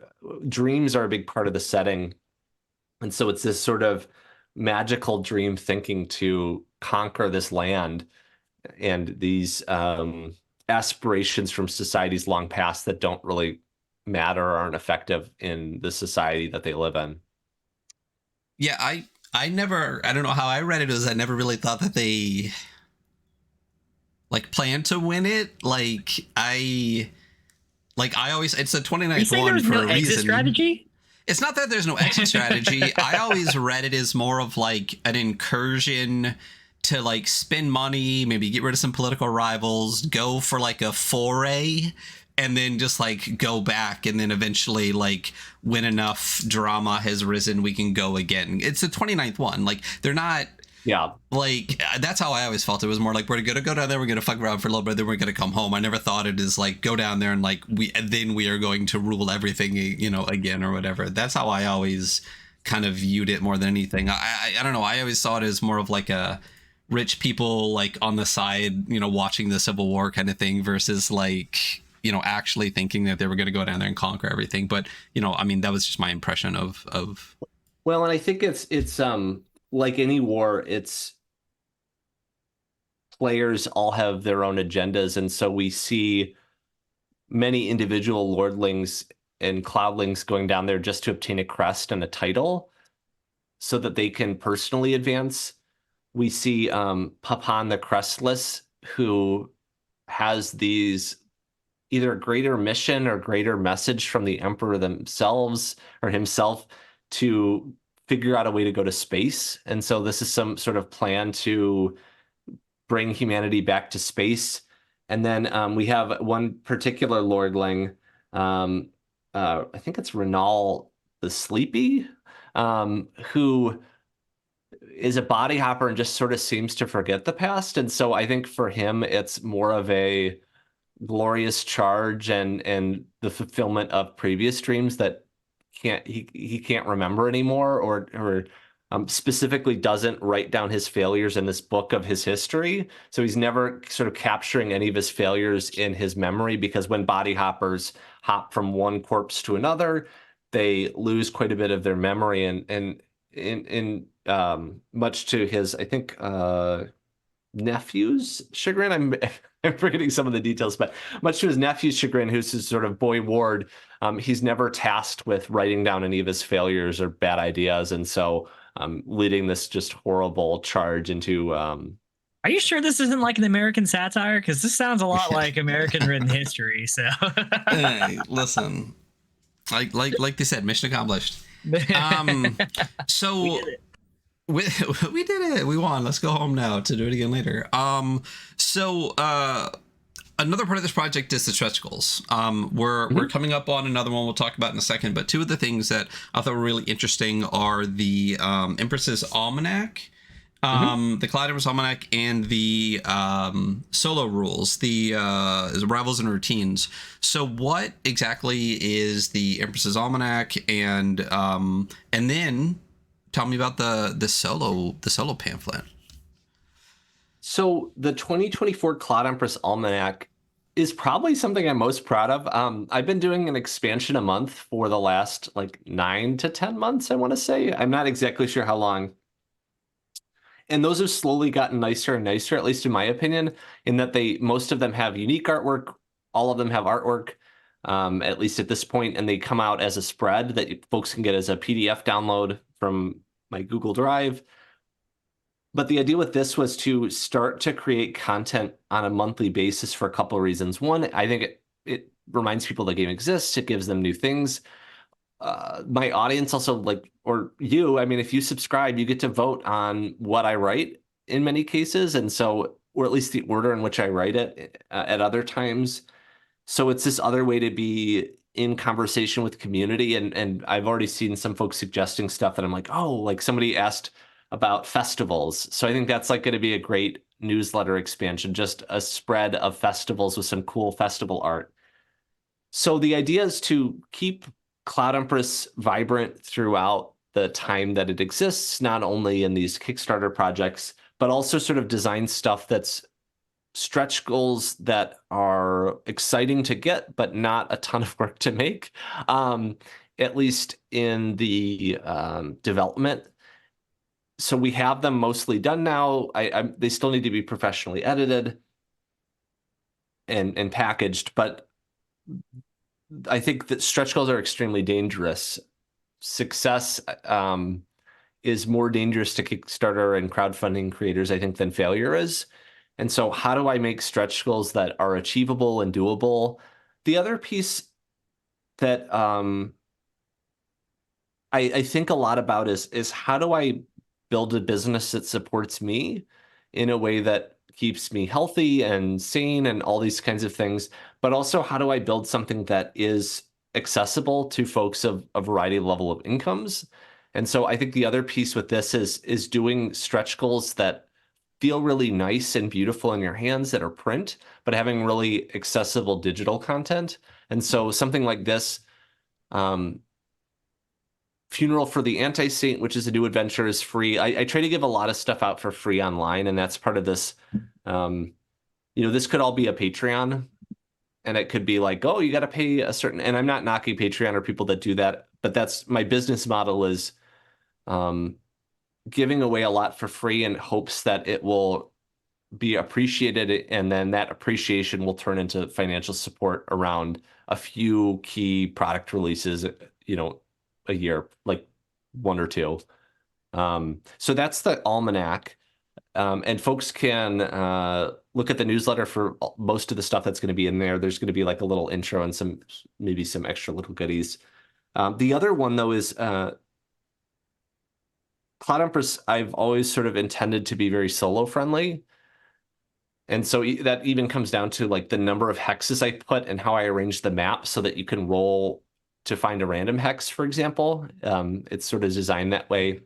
dreams are a big part of the setting. And so it's this sort of magical dream thinking to conquer this land and these aspirations from societies long past that don't really matter or aren't effective in the society that they live in. Yeah, I don't know how I read it, is I never really thought that they like planned to win it. I always, it's the 29th one for a reason. Strategy? It's not that there's no exit strategy. I always read it as more of like an incursion to like spend money, maybe get rid of some political rivals, go for like a foray, and then just like go back, and then eventually like when enough drama has risen, we can go again. It's the 29th one. Like they're not. Yeah. Like that's how I always felt. It was more like we're gonna go down there, we're gonna fuck around for a little bit, then we're gonna come home. I never thought it as like go down there and like we are going to rule everything, you know, again or whatever. That's how I always kind of viewed it more than anything. I don't know. I always saw it as more of like a rich people like on the side, you know, watching the Civil War kind of thing versus like, you know, actually thinking that they were going to go down there and conquer everything. But, you know, I mean, that was just my impression of. Well, and I think it's like any war, it's players all have their own agendas. And so we see many individual lordlings and cloudlings going down there just to obtain a crest and a title so that they can personally advance. We see Papan the Crestless, who has these either a greater mission or greater message from the emperor themselves or himself to figure out a way to go to space. And so this is some sort of plan to bring humanity back to space. And then we have one particular lordling, I think it's Rationale the Sleepy, who is a body hopper and just sort of seems to forget the past. And so I think for him, it's more of a glorious charge and the fulfillment of previous dreams that he can't remember anymore, or specifically doesn't write down his failures in this book of his history. So he's never sort of capturing any of his failures in his memory, because when body hoppers hop from one corpse to another, they lose quite a bit of their memory. And in much to his, I think, nephew's chagrin, I'm forgetting some of the details, but much to his nephew's chagrin, who's his sort of boy ward, he's never tasked with writing down any of his failures or bad ideas. And so leading this just horrible charge into... Are you sure this isn't like an American satire? Because this sounds a lot like American written history. So hey, listen, like they said, mission accomplished. So we did it. We won. Let's go home now to do it again later. So another part of this project is the stretch goals. We're coming up on another one we'll talk about in a second, but two of the things that I thought were really interesting are the Empress's Almanac, the CLOUD EMPRESS Almanac, and the solo rules, the arrivals and routines. So what exactly is the Empress's Almanac, and then tell me about the solo pamphlet. So the 2024 CLOUD EMPRESS Almanac is probably something I'm most proud of. I've been doing an expansion a month for the last like 9 to 10 months, I want to say. I'm not exactly sure how long. And those have slowly gotten nicer and nicer, at least in my opinion, in that most of them have unique artwork. All of them have artwork, at least at this point, and they come out as a spread that folks can get as a PDF download from my Google Drive. But the idea with this was to start to create content on a monthly basis for a couple of reasons. One, I think it reminds people the game exists. It gives them new things. My audience also like, or you, I mean, if you subscribe, you get to vote on what I write in many cases. And so, or at least the order in which I write it at other times. So it's this other way to be in conversation with community. And I've already seen some folks suggesting stuff that I'm like, oh, like somebody asked about festivals. So I think that's like going to be a great newsletter expansion, just a spread of festivals with some cool festival art. So the idea is to keep Cloud Empress vibrant throughout the time that it exists, not only in these Kickstarter projects, but also sort of design stuff that's stretch goals that are exciting to get, but not a ton of work to make, at least in the development. So we have them mostly done now. They still need to be professionally edited and packaged, but I think that stretch goals are extremely dangerous. Success is more dangerous to Kickstarter and crowdfunding creators, I think, than failure is. And so how do I make stretch goals that are achievable and doable? The other piece that I think a lot about is how do I build a business that supports me in a way that keeps me healthy and sane and all these kinds of things, but also how do I build something that is accessible to folks of a variety of level of incomes? And so I think the other piece with this is doing stretch goals that feel really nice and beautiful in your hands that are print, but having really accessible digital content. And so something like this, Funeral for the Anti-Saint, which is a new adventure, is free. I try to give a lot of stuff out for free online, and that's part of this. This could all be a Patreon, and it could be like, oh, you got to pay a certain. And I'm not knocking Patreon or people that do that, but that's my business model is giving away a lot for free in hopes that it will be appreciated, and then that appreciation will turn into financial support around a few key product releases, a year, like 1 or 2. So that's the Almanac. And folks can look at the newsletter for most of the stuff that's going to be in there. There's going to be like a little intro and maybe some extra little goodies. The other one, though, is Cloud Empress. I've always sort of intended to be very solo friendly. And so that even comes down to like the number of hexes I put and how I arrange the map so that you can roll to find a random hex, for example. It's sort of designed that way.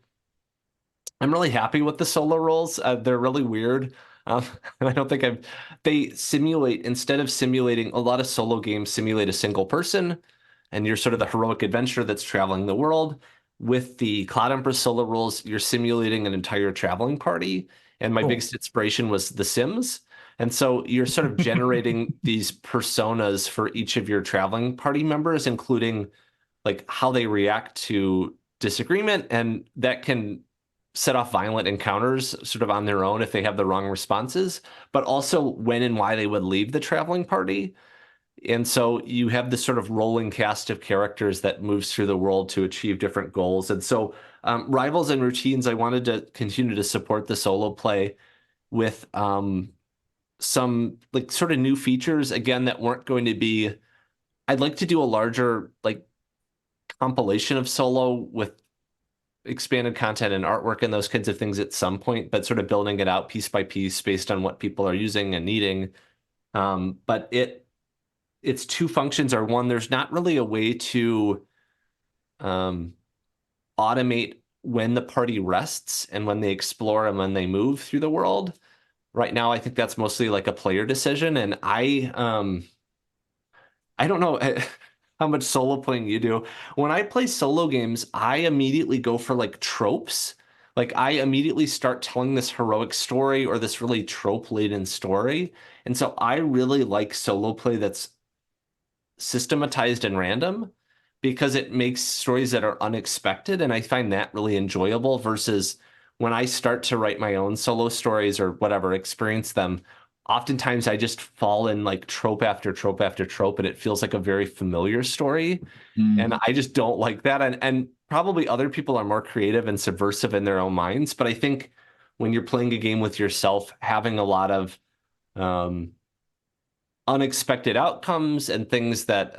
I'm really happy with the solo rolls. They're really weird. And I don't think they simulate, instead of simulating, a lot of solo games simulate a single person, and you're sort of the heroic adventurer that's traveling the world. With the Cloud Empress solo rolls, you're simulating an entire traveling party. And my biggest inspiration was The Sims. And so you're sort of generating these personas for each of your traveling party members, including like how they react to disagreement. And that can set off violent encounters sort of on their own if they have the wrong responses, but also when and why they would leave the traveling party. And so you have this sort of rolling cast of characters that moves through the world to achieve different goals. And so Rivals and Routines, I wanted to continue to support the solo play with some like sort of new features, again, that weren't going to be, I'd like to do a larger like compilation of solo with expanded content and artwork and those kinds of things at some point, but sort of building it out piece by piece based on what people are using and needing. But its two functions are, one, there's not really a way to automate when the party rests and when they explore and when they move through the world. Right now, I think that's mostly like a player decision. And I don't know how much solo playing you do. When I play solo games, I immediately go for like tropes. like I immediately start telling this heroic story or this really trope-laden story. And so I really like solo play that's systematized and random because it makes stories that are unexpected. And I find that really enjoyable versus when I start to write my own solo stories or whatever, experience them. Oftentimes I just fall in like trope after trope after trope, and it feels like a very familiar story. And I just don't like that. And probably other people are more creative and subversive in their own minds. But I think when you're playing a game with yourself, having a lot of unexpected outcomes and things that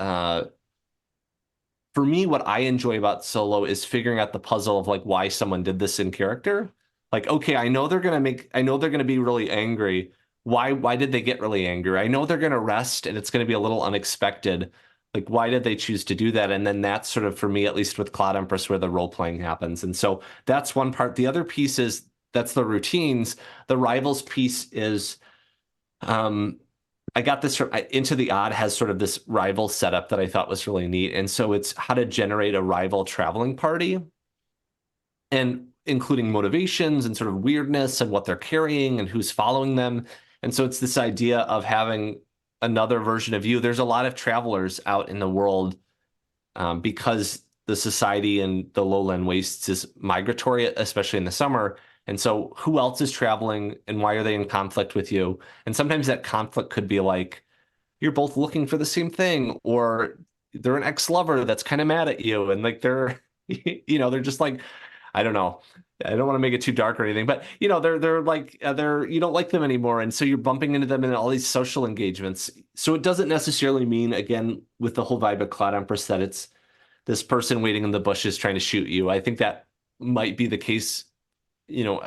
for me, what I enjoy about solo is figuring out the puzzle of like why someone did this in character. Like, okay, I know they're gonna be really angry. Why did they get really angry? I know they're gonna rest and it's gonna be a little unexpected. Like, why did they choose to do that? And then that's sort of, for me, at least with Cloud Empress, where the role playing happens. And so that's one part. The other piece is that's the routines. The rivals piece is I got this from Into the Odd has sort of this rival setup that I thought was really neat. And so it's how to generate a rival traveling party and including motivations and sort of weirdness and what they're carrying and who's following them. And so it's this idea of having another version of you. There's a lot of travelers out in the world because the society in the lowland wastes is migratory, especially in the summer. And so who else is traveling and why are they in conflict with you? And sometimes that conflict could be like, you're both looking for the same thing, or they're an ex-lover that's kind of mad at you. And like, they're, they're just like, I don't know. I don't want to make it too dark or anything, but they're like, you don't like them anymore. And so you're bumping into them in all these social engagements. So it doesn't necessarily mean, again, with the whole vibe of Cloud Empress, that it's this person waiting in the bushes trying to shoot you. I think that might be the case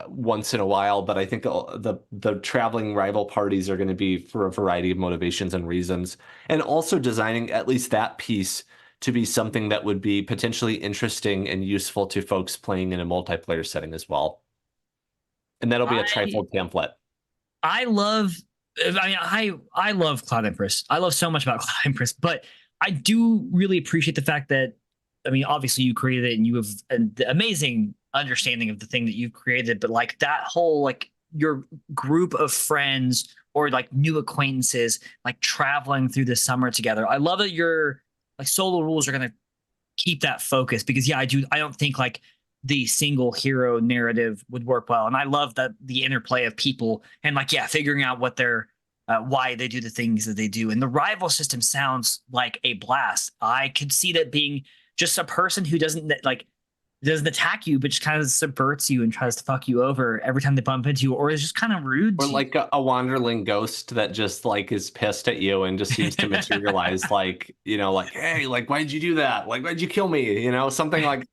once in a while, but I think the traveling rival parties are going to be for a variety of motivations and reasons, and also designing at least that piece to be something that would be potentially interesting and useful to folks playing in a multiplayer setting as well. And that'll be a trifold pamphlet. I love Cloud Empress. I love so much about Cloud Empress, but I do really appreciate the fact that, obviously you created it and you have an amazing understanding of the thing that you've created, but like that whole, like your group of friends or like new acquaintances, like traveling through the summer together. I love that your like solo rules are going to keep that focus because I don't think like the single hero narrative would work well. And I love that the interplay of people and like, figuring out what they're, why they do the things that they do. And the rival system sounds like a blast. I could see that being just a person who doesn't attack you, but just kind of subverts you and tries to fuck you over every time they bump into you, or is just kind of rude. Or like a wanderling ghost that just like is pissed at you and just seems to materialize like, like, hey, like, why'd you do that? Like, why'd you kill me? Something like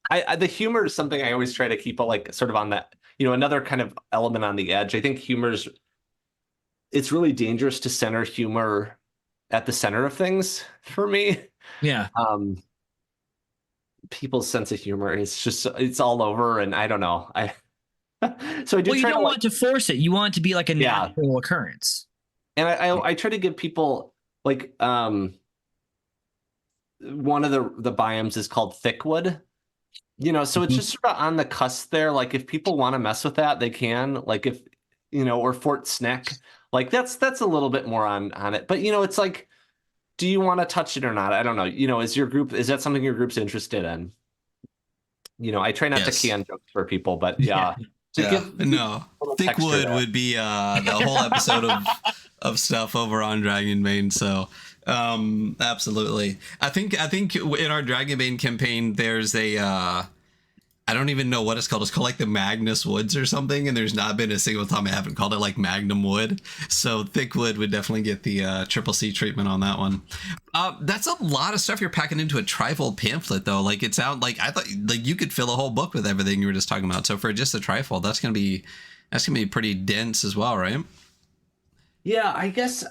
the humor is something I always try to keep like sort of on that, another kind of element on the edge. I think it's really dangerous to center humor at the center of things for me. Yeah. People's sense of humor it's all over, and I don't know. So I do. Well, you don't want to force it. You want it to be like a natural occurrence. And I try to give people like one of the biomes is called Thickwood. So it's just sort of on the cusp there. Like if people want to mess with that, they can. Like if or Fort Sneck, like that's a little bit more on it. But it's like, do you want to touch it or not? I don't know. Is that something your group's interested in? I try not to can jokes for people, but no, Thickwood would be the whole episode of stuff over on Dragonbane. So absolutely. I think in our Dragonbane campaign, there's a I don't even know what it's called. It's called like the Magnus Woods or something, and there's not been a single time I haven't called it like Magnum Wood. So Thickwood would definitely get the triple C treatment on that one. That's a lot of stuff you're packing into a trifold pamphlet, though. Like it sounds like I thought like you could fill a whole book with everything you were just talking about. So for just a trifold, that's gonna be pretty dense as well, right? Yeah, I guess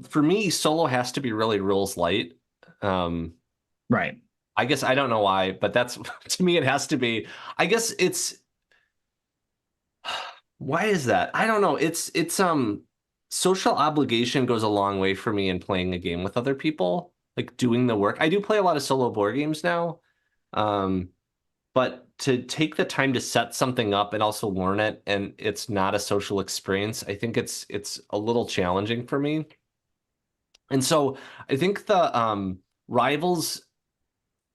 for me, solo has to be really rules light. Right. I guess I don't know why, but that's to me, it has to be. I guess why is that? I don't know. It's social obligation goes a long way for me in playing a game with other people. like doing the work. I do play a lot of solo board games now. But to take the time to set something up and also learn it, and it's not a social experience, I think it's a little challenging for me. And so I think the Rivals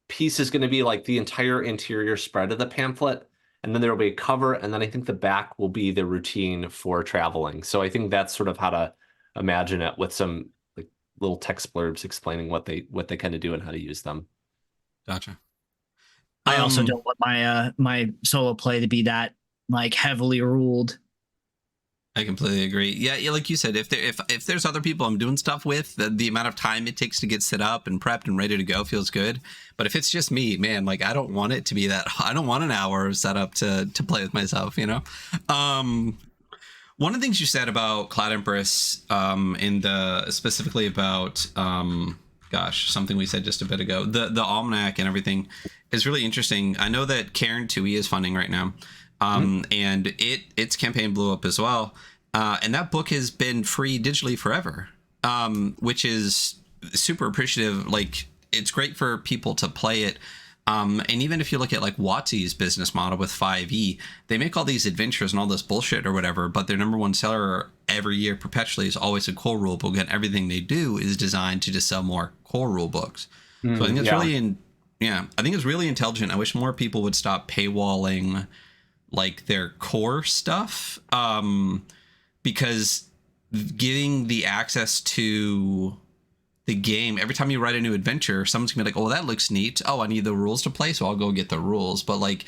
piece is going to be like the entire interior spread of the pamphlet, and then there will be a cover, and then I think the back will be the routine for traveling. So I think that's sort of how to imagine it, with some like little text blurbs explaining what they kind of do and how to use them. Gotcha. I also don't want my my solo play to be that like heavily ruled. I completely agree. Yeah, like you said, if there's other people I'm doing stuff with, the amount of time it takes to get set up and prepped and ready to go feels good. But if it's just me, man, like I don't want it to be that. I don't want an hour of setup to play with myself. You know. One of the things you said about Cloud Empress, specifically about something we said just a bit ago, the Almanac and everything, is really interesting. I know that Karen Tui is funding right now, and its campaign blew up as well. And that book has been free digitally forever, which is super appreciative. Like, it's great for people to play it. And even if you look at like WotC's business model with 5e, they make all these adventures and all this bullshit or whatever, but their number one seller every year perpetually is always a core rule book, and everything they do is designed to just sell more core rule books. So I think it's I think it's really intelligent. I wish more people would stop paywalling like their core stuff, because giving the access to the game, every time you write a new adventure, someone's gonna be like, oh, that looks neat. Oh, I need the rules to play, so I'll go get the rules. But like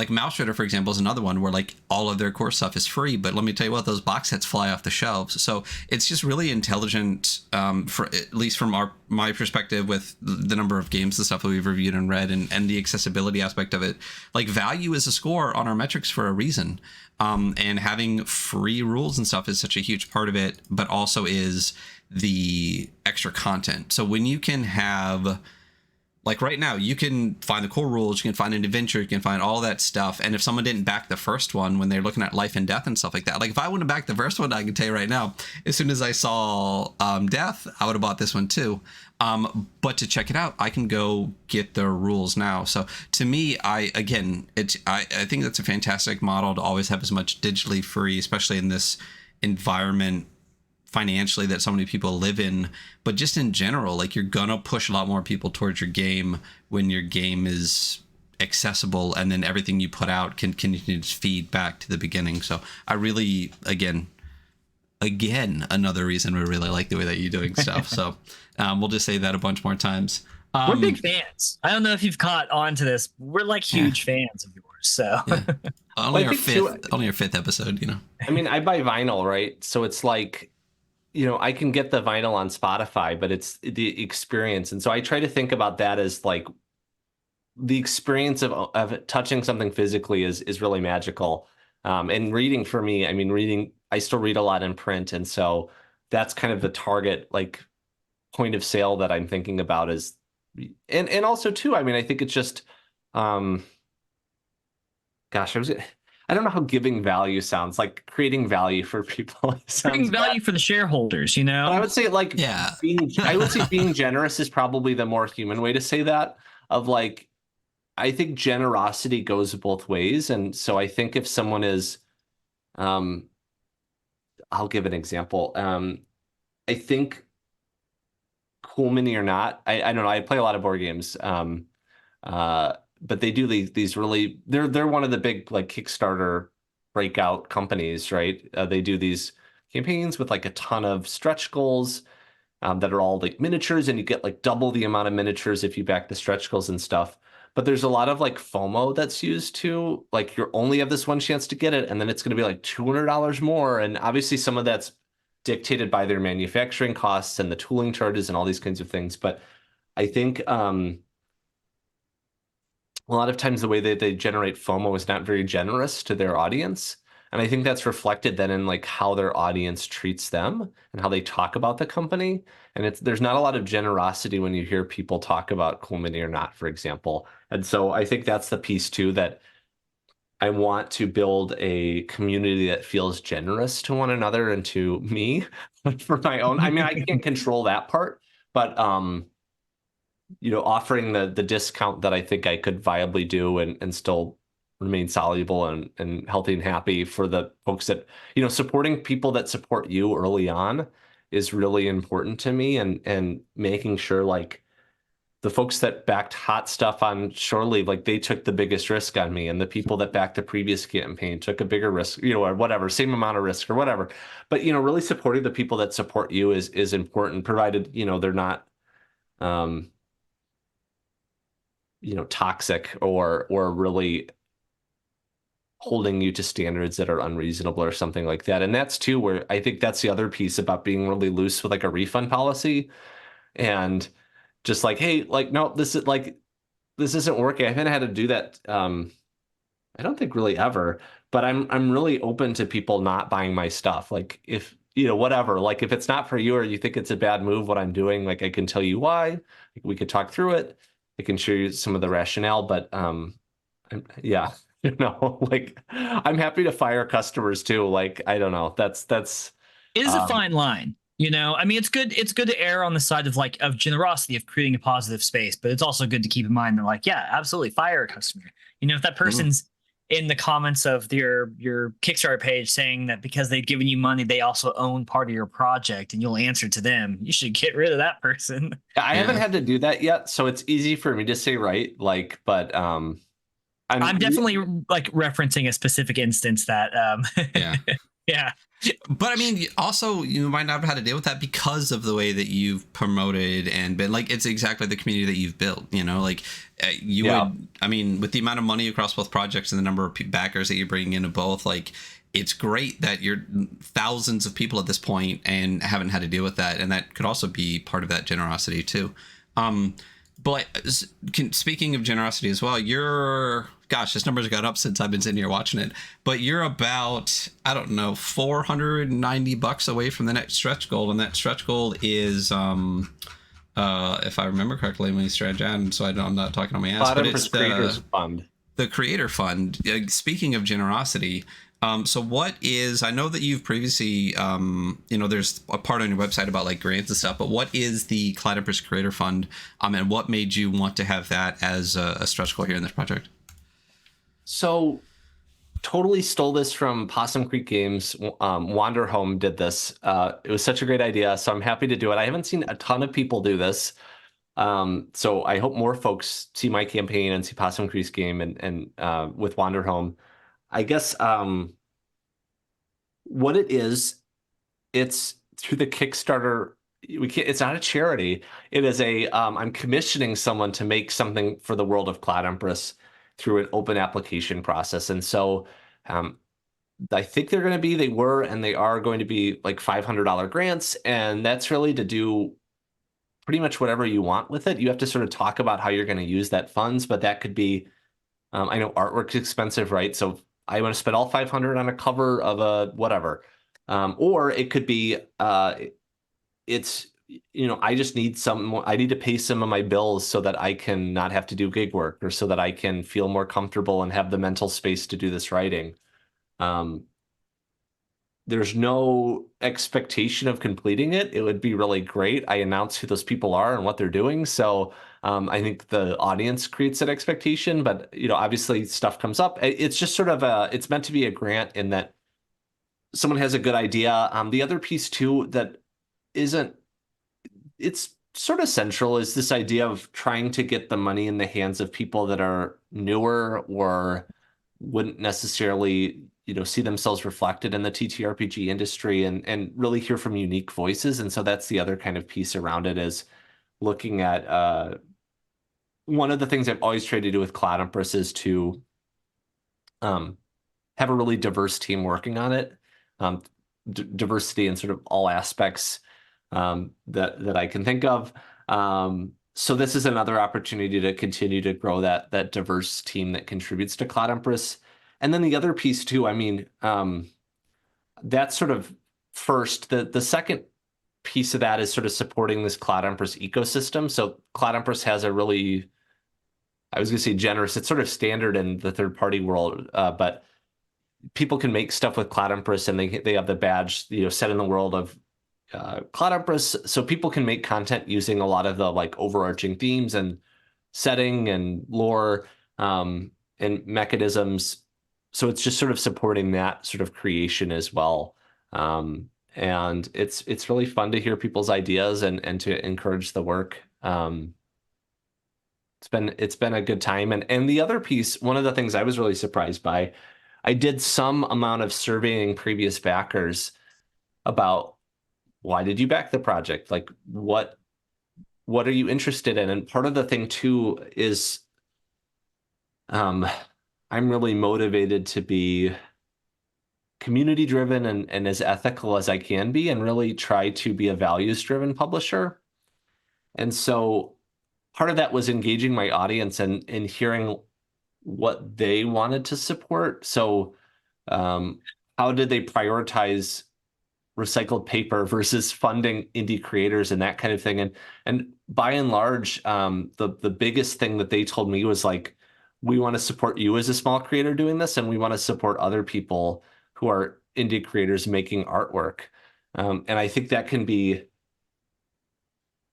Mouse Rider, for example, is another one where like all of their core stuff is free, but let me tell you what, those box sets fly off the shelves. So it's just really intelligent, for at least from my perspective, with the number of games and stuff that we've reviewed and read, and the accessibility aspect of it. Like, value is a score on our metrics for a reason, and having free rules and stuff is such a huge part of it, but also is the extra content. So when you can have, like right now, you can find the core rules, you can find an adventure, you can find all that stuff. And if someone didn't back the first one when they're looking at life and death and stuff like that, like if I wouldn't have backed the first one, I can tell you right now, as soon as I saw death, I would have bought this one too. But to check it out, I can go get the rules now. So to me, I think that's a fantastic model to always have as much digitally free, especially in this environment financially that so many people live in. But just in general, like, you're gonna push a lot more people towards your game when your game is accessible, and then everything you put out can continue to feed back to the beginning. So I really, again, another reason we really like the way that you're doing stuff. So we'll just say that a bunch more times. We're big fans. I don't know if you've caught on to this. We're like huge fans of yours. So only our fifth episode, you know. I mean, I buy vinyl, right? So it's like, you know, I can get the vinyl on Spotify, but it's the experience. And so I try to think about that as like the experience of touching something physically is really magical. And reading, for me, I mean, I still read a lot in print. And so that's kind of the target, like, point of sale that I'm thinking about is, and also too, I mean, I think it's just, I don't know how giving value sounds, like creating value for people. Creating value for the shareholders, you know? But I would say, like, being generous is probably the more human way to say that, of like, I think generosity goes both ways. And so I think if someone is, I'll give an example. I think Cool Mini or not, I don't know. I play a lot of board games. But they do these really, they're one of the big like Kickstarter breakout companies, right? They do these campaigns with like a ton of stretch goals that are all like miniatures, and you get like double the amount of miniatures if you back the stretch goals and stuff. But there's a lot of like FOMO that's used to, like, you only have this one chance to get it, and then it's going to be like $200 more. And obviously some of that's dictated by their manufacturing costs and the tooling charges and all these kinds of things. But I think a lot of times the way that they generate FOMO is not very generous to their audience. And I think that's reflected then in like how their audience treats them and how they talk about the company. And there's not a lot of generosity when you hear people talk about Cool Mini or not, for example. And so I think that's the piece too, that I want to build a community that feels generous to one another and to me for my own. I mean, I can't control that part, but offering the discount that I think I could viably do and still remain soluble and healthy and happy for the folks that, supporting people that support you early on is really important to me, and making sure like the folks that backed hot stuff on shore leave, like they took the biggest risk on me, and the people that backed the previous campaign took a bigger risk, or whatever, same amount of risk or whatever. But, really supporting the people that support you is important, provided, they're not, toxic or really holding you to standards that are unreasonable or something like that. And that's too where I think that's the other piece about being really loose with like a refund policy, and just like, hey, like, no, this isn't working. I haven't had to do that. I don't think really ever, but I'm really open to people not buying my stuff. Like if, whatever, like if it's not for you or you think it's a bad move, what I'm doing, like I can tell you why, we could talk through it. I can show you some of the rationale, but yeah, like I'm happy to fire customers too. Like, I don't know, that's it is a fine line. I mean, it's good to err on the side of generosity, of creating a positive space, but it's also good to keep in mind that, like, yeah, absolutely fire a customer. If that person's in the comments of your Kickstarter page saying that because they've given you money, they also own part of your project and you'll answer to them, you should get rid of that person. I haven't had to do that yet, so it's easy for me to say, right? Like, but I'm definitely like referencing a specific instance that yeah. Yeah. But I mean, also, you might not have had to deal with that because of the way that you've promoted and been like, it's exactly the community that you've built, like you would, I mean, with the amount of money across both projects and the number of backers that you're bringing into both, like, it's great that you're thousands of people at this point and haven't had to deal with that. And that could also be part of that generosity too. But speaking of generosity as well, gosh, this number's got up since I've been sitting here watching it, but you're about, I don't know, $490 away from the next stretch goal. And that stretch goal is, if I remember correctly, let me stretch out so I'm not talking on my ass, but it's the Creator Fund. Speaking of generosity, so what is, I know that you've previously, there's a part on your website about like grants and stuff, but what is the CLOUD EMPRESS Creator Fund? And what made you want to have that as a stretch goal here in this project? So totally stole this from Possum Creek Games. Wander Home did this. It was such a great idea, so I'm happy to do it. I haven't seen a ton of people do this. So I hope more folks see my campaign and see Possum Creek's game and with Wander Home. I guess what it is, it's through the Kickstarter. It's not a charity. It is I'm commissioning someone to make something for the world of CLOUD EMPRESS through an open application process. And so I think they are going to be like $500 grants. And that's really to do pretty much whatever you want with it. You have to sort of talk about how you're going to use that funds, but that could be, I know artwork's expensive, right? So I want to spend all 500 on a cover of a whatever. Or it could be, it's, I just need I need to pay some of my bills so that I can not have to do gig work, or so that I can feel more comfortable and have the mental space to do this writing. There's no expectation of completing it. It would be really great. I announce who those people are and what they're doing. So I think the audience creates that expectation, but obviously stuff comes up. It's just sort of it's meant to be a grant in that someone has a good idea. The other piece too that isn't, it's sort of central, is this idea of trying to get the money in the hands of people that are newer or wouldn't necessarily, see themselves reflected in the TTRPG industry, and really hear from unique voices. And so that's the other kind of piece around it, is looking at one of the things I've always tried to do with CLOUD EMPRESS is to have a really diverse team working on it. Diversity in sort of all aspects that I can think of. So this is another opportunity to continue to grow that diverse team that contributes to CLOUD EMPRESS. And then the other piece too, I mean, that's sort of first. The second piece of that is sort of supporting this CLOUD EMPRESS ecosystem. So CLOUD EMPRESS has a really, I was going to say generous, it's sort of standard in the third-party world, but people can make stuff with CLOUD EMPRESS, and they have the badge, set in the world of Cloud Empress, so people can make content using a lot of the like overarching themes and setting and lore and mechanisms. So it's just sort of supporting that sort of creation as well. And it's really fun to hear people's ideas and to encourage the work. It's been a good time. And the other piece, one of the things I was really surprised by, I did some amount of surveying previous backers about why did you back the project? Like what are you interested in? And part of the thing too is I'm really motivated to be community driven and as ethical as I can be, and really try to be a values driven publisher. And so part of that was engaging my audience and hearing what they wanted to support. So how did they prioritize recycled paper versus funding indie creators and that kind of thing? And by and large, the biggest thing that they told me was like, we want to support you as a small creator doing this, and we want to support other people who are indie creators making artwork. And I think that can be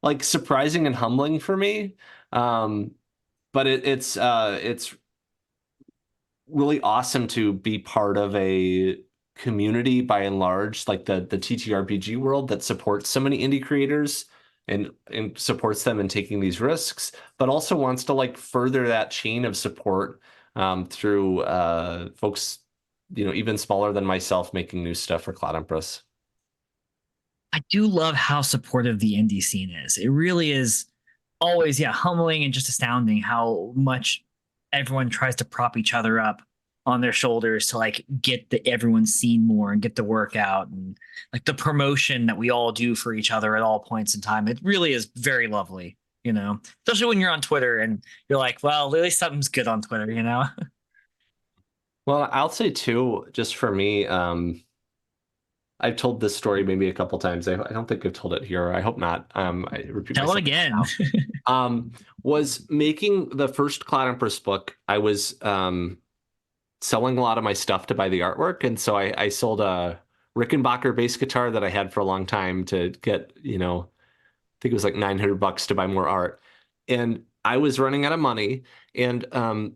like surprising and humbling for me. But it's really awesome to be part of a community by and large, like the TTRPG world that supports so many indie creators and supports them in taking these risks, but also wants to like further that chain of support through folks, even smaller than myself making new stuff for Cloud Empress. I do love how supportive the indie scene is. It really is always, humbling and just astounding how much everyone tries to prop each other up on their shoulders to like get everyone's seen more and get the work out, and like the promotion that we all do for each other at all points in time. It really is very lovely, especially when you're on Twitter and you're like, well, at least something's good on Twitter, Well, I'll say too, just for me, I've told this story maybe a couple times. I don't think I've told it here. I hope not. I repeat Tell it again. Was making the first Cloud Empress book. I was selling a lot of my stuff to buy the artwork, and so I sold a Rickenbacker bass guitar that I had for a long time to get, I think it was like $900 to buy more art, and I was running out of money. And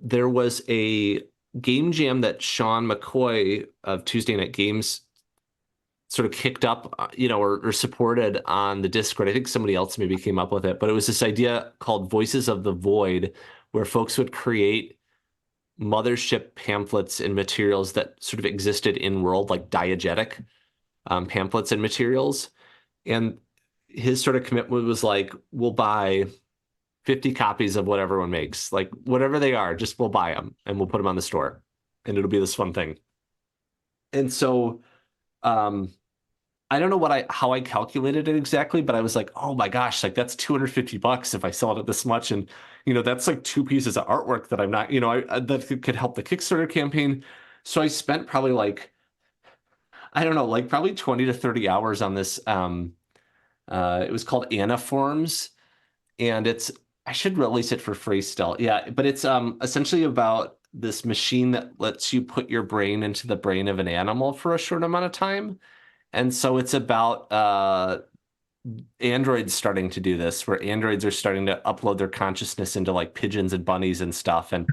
there was a game jam that Sean McCoy of Tuesday Night Games sort of kicked up, or supported on the Discord. I think somebody else maybe came up with it, but it was this idea called Voices of the Void, where folks would create Mothership pamphlets and materials that sort of existed in world, like diegetic pamphlets and materials. And his sort of commitment was like, we'll buy 50 copies of what everyone makes, like whatever they are, just we'll buy them and we'll put them on the store, and it'll be this fun thing. And so I don't know how I calculated it exactly, but I was like, oh my gosh, like that's $250 if I sell it at this much. And, that's like 2 pieces of artwork that I'm not, that could help the Kickstarter campaign. So I spent probably like, I don't know, like probably 20 to 30 hours on this. It was called Anaforms, and I should release it for free still. Yeah. But it's essentially about this machine that lets you put your brain into the brain of an animal for a short amount of time. And so it's about androids starting to do this, where androids are starting to upload their consciousness into like pigeons and bunnies and stuff. And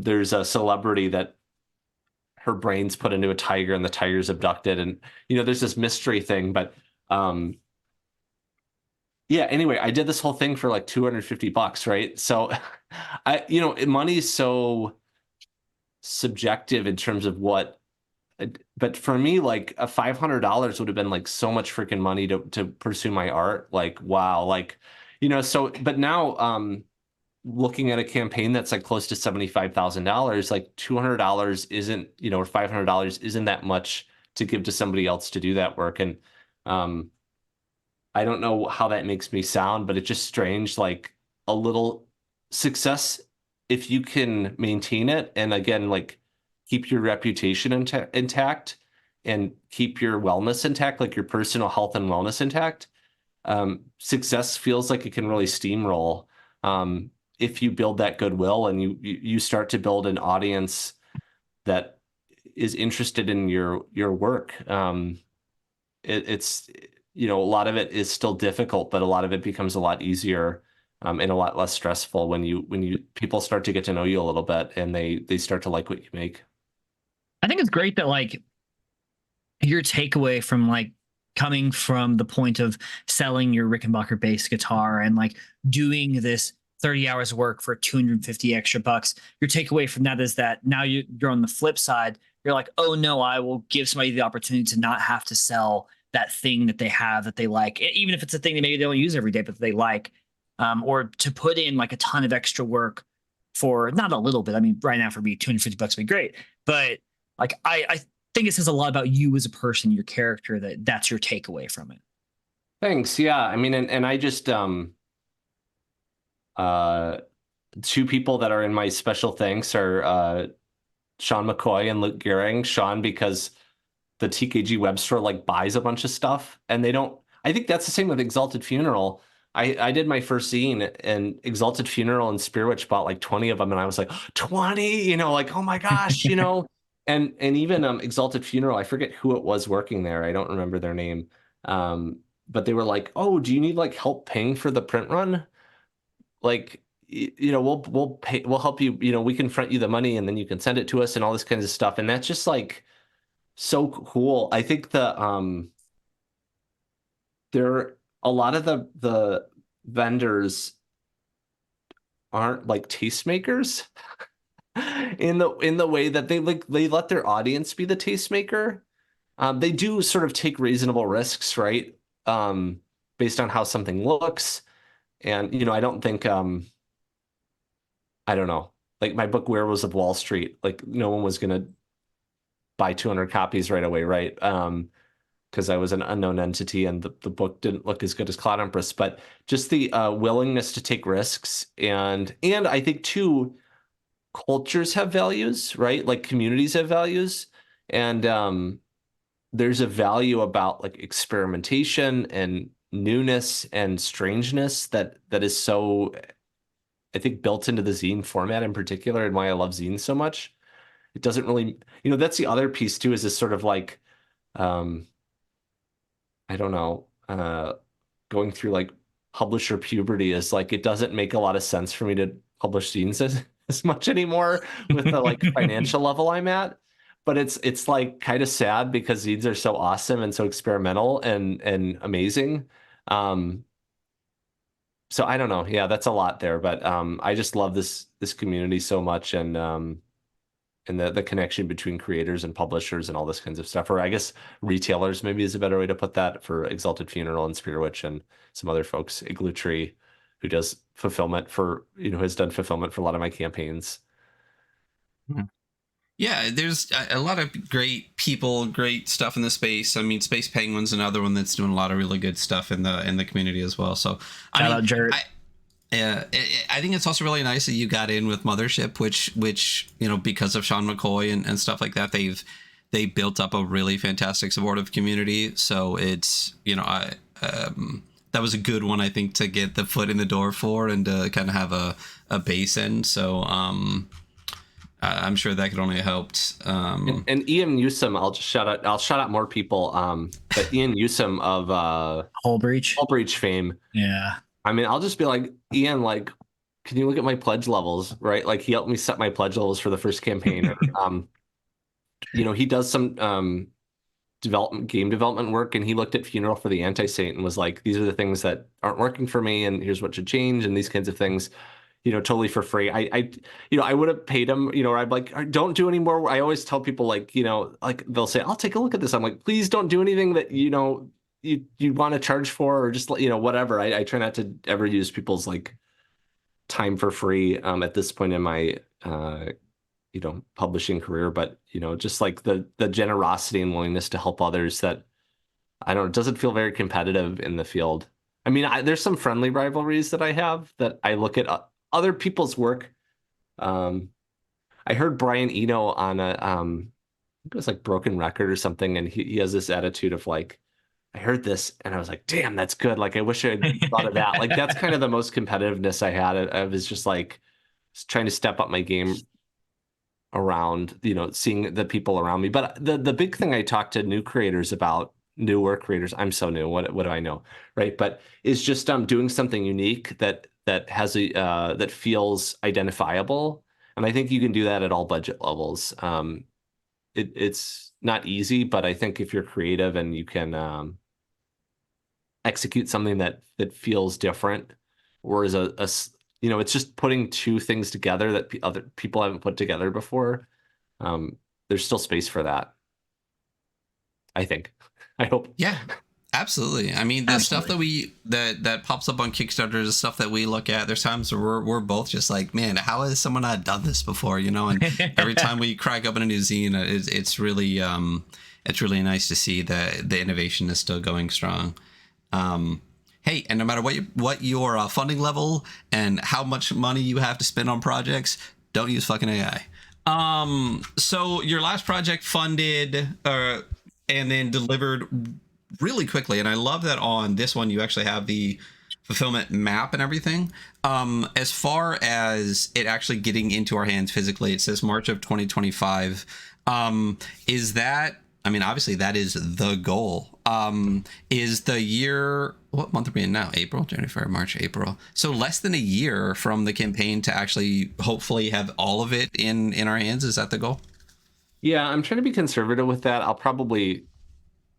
there's a celebrity that her brain's put into a tiger and the tiger's abducted. And, there's this mystery thing. But anyway, I did this whole thing for like $250, right? So money is so subjective in terms of what. But for me, like a $500 would have been like so much freaking money to pursue my art. Like, wow. Like, so, but now, looking at a campaign that's like close to $75,000, like $200 isn't, or $500 isn't that much to give to somebody else to do that work. And, I don't know how that makes me sound, but it's just strange, like a little success, if you can maintain it. And again, like, keep your reputation intact and keep your wellness intact, like your personal health and wellness intact. Success feels like it can really steamroll if you build that goodwill and you start to build an audience that is interested in your work. it's, a lot of it is still difficult, but a lot of it becomes a lot easier and a lot less stressful when people start to get to know you a little bit and they start to like what you make. I think it's great that like your takeaway from like coming from the point of selling your Rickenbacker bass guitar and like doing this 30 hours of work for 250 extra bucks, your takeaway from that is that now you're on the flip side. You're like, oh no, I will give somebody the opportunity to not have to sell that thing that they have that they like, even if it's a thing that maybe they don't use every day, but they like, or to put in like a ton of extra work for not a little bit. I mean, right now for me, 250 bucks would be great, but like I think it says a lot about you as a person, your character, that's your takeaway from it. Thanks. Yeah. I mean, and I just, two people that are in my special thanks are Sean McCoy and Luke Gehring. Sean, because the TKG web store like buys a bunch of stuff, and they don't. I think that's the same with Exalted Funeral. I did my first zine, and Exalted Funeral and Spearwitch bought like 20 of them, and I was like, 20, like, oh my gosh, and even Exalted Funeral, I forget who it was working there. I don't remember their name. But they were like, oh, do you need like help paying for the print run? Like, we'll pay, we'll help you, we can front you the money and then you can send it to us and all this kinds of stuff. And that's just like so cool. I think there a lot of the vendors aren't like tastemakers in the way that they let their audience be the tastemaker. They do sort of take reasonable risks, right? Based on how something looks. And, I don't think, I don't know, like my book, Werewolves of Wall Street, like no one was going to buy 200 copies right away, right? Because I was an unknown entity and the book didn't look as good as Cloud Empress, but just the willingness to take risks. And I think too, cultures have values, right? Like communities have values. And there's a value about like experimentation and newness and strangeness that is so, I think, built into the zine format in particular, and why I love zines so much. It doesn't really, that's the other piece too, is this sort of like, I don't know, going through like publisher puberty is like, it doesn't make a lot of sense for me to publish zines as much anymore with the like financial level I'm at. But it's like kind of sad because zines are so awesome and so experimental and amazing. So I don't know. Yeah, that's a lot there, but I just love this community so much, and the connection between creators and publishers and all this kinds of stuff. Or I guess retailers maybe is a better way to put that for Exalted Funeral and Spearwitch and some other folks. Igloo Tree, who does fulfillment for has done fulfillment for a lot of my campaigns. Mm-hmm. Yeah, there's a lot of great people, great stuff in the space. I mean, Space Penguin's another one that's doing a lot of really good stuff in the community as well. So, shout out Jared. I think it's also really nice that you got in with Mothership, which because of Sean McCoy and stuff like that, they built up a really fantastic supportive community. So it's that was a good one, I think, to get the foot in the door for and to kind of have a base in. So I'm sure that could only have helped. And Ian Newsom, I'll shout out more people. But Ian Newsom of Hull Breach fame. Yeah. I mean, I'll just be like, Ian, like, can you look at my pledge levels, right? Like, he helped me set my pledge levels for the first campaign. He does some game development work, and he looked at Funeral for the Anti-Saint and was like, these are the things that aren't working for me, and here's what should change, and these kinds of things. Totally for free. I would have paid him, or I'd like, don't do any more. I always tell people like they'll say, I'll take a look at this. I'm like, please don't do anything that, you want to charge for, or just, whatever. I try not to ever use people's like time for free at this point in my, publishing career. But, just like the generosity and willingness to help others that, I don't know, it doesn't feel very competitive in the field. I mean, there's some friendly rivalries that I have that I look at other people's work. I heard Brian Eno on it was like Broken Record or something, and he has this attitude of like, I heard this and I was like, damn, that's good. Like, I wish I had thought of that. Like, that's kind of the most competitiveness I had. I was just like trying to step up my game around, seeing the people around me. But the big thing I talk to new creators about newer creators, I'm so new, what do I know, right? But is just doing something unique that has a that feels identifiable, and I think you can do that at all budget levels. It's not easy, but I think if you're creative and you can execute something that feels different, or is it's just putting two things together that other people haven't put together before. There's still space for that, I think. I hope. Yeah, absolutely. I mean, the stuff that pops up on Kickstarter is stuff that we look at. There's times where we're both just like, man, how has someone not done this before? And every time we crack open a new zine, it's really nice to see that the innovation is still going strong. Hey, and no matter what your funding level and how much money you have to spend on projects, don't use fucking AI. So your last project funded and then delivered really quickly, and I love that on this one you actually have the fulfillment map and everything. As far as it actually getting into our hands physically, it says March of 2025. Is that, I mean, obviously that is the goal. Is the year, what month are we in now? April, January, February, March, April. So less than a year from the campaign to actually hopefully have all of it in our hands. Is that the goal? Yeah, I'm trying to be conservative with that. I'll probably,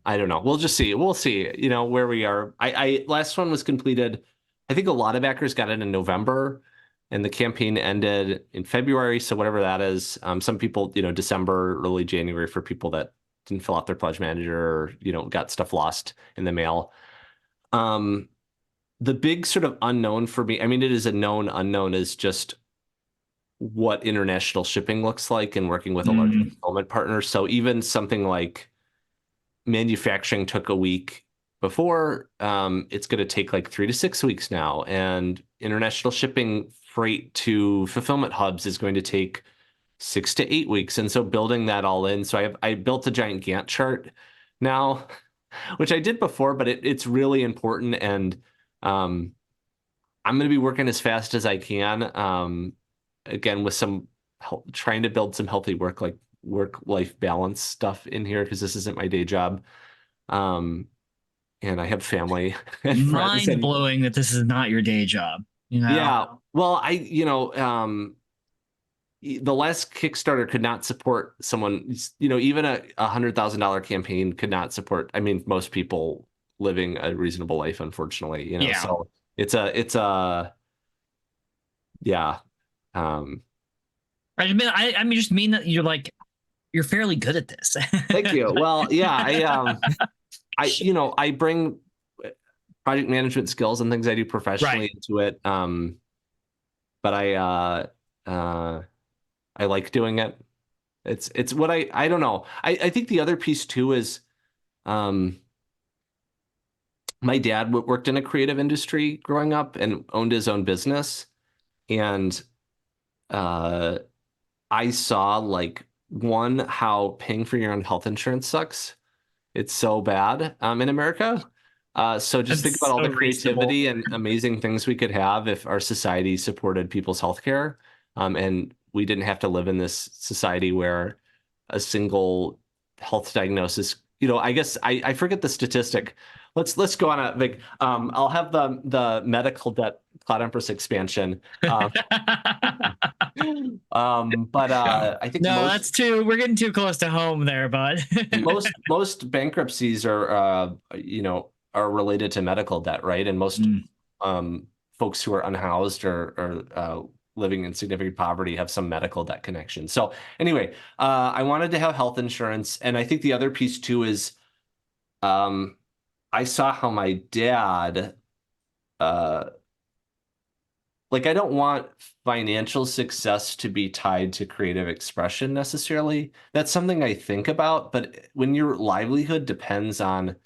I don't know. We'll just see. We'll see, where we are. I last one was completed. I think a lot of backers got it in November, and the campaign ended in February. So whatever that is, some people, December, early January for people that didn't fill out their pledge manager or, got stuff lost in the mail. The big sort of unknown for me, I mean, it is a known unknown, is just what international shipping looks like and working with a large fulfillment partner. So even something like manufacturing took a week before, it's going to take like 3 to 6 weeks now. And international shipping freight to fulfillment hubs is going to take 6 to 8 weeks. And so building that all in. So I built a giant Gantt chart now, which I did before, but it's really important. And I'm going to be working as fast as I can. Again, with some help, trying to build some healthy work-life balance stuff in here, because this isn't my day job. And I have family and friends. Mind blowing that this is not your day job. Yeah. Well, the last Kickstarter could not support someone, even a $100,000 campaign could not support, I mean, most people living a reasonable life, unfortunately, Yeah. So it's a yeah. I just mean that you're fairly good at this. Thank you. Well, yeah, I bring project management skills and things I do professionally into it. But I like doing it. It's what I don't know. I think the other piece too is, my dad worked in a creative industry growing up and owned his own business. And I saw how paying for your own health insurance sucks. It's so bad in America. So just think about all the creativity and amazing things we could have if our society supported people's healthcare, and we didn't have to live in this society where a single health diagnosis. I guess I forget the statistic. Let's go on a big. I'll have the medical debt Cloud Empress expansion. But I think that's too. We're getting too close to home there, bud. most bankruptcies are related to medical debt, right? And most folks who are unhoused or living in significant poverty have some medical debt connection. So anyway, I wanted to have health insurance, and I think the other piece too is, I saw how my dad, I don't want financial success to be tied to creative expression necessarily. That's something I think about, but when your livelihood depends on,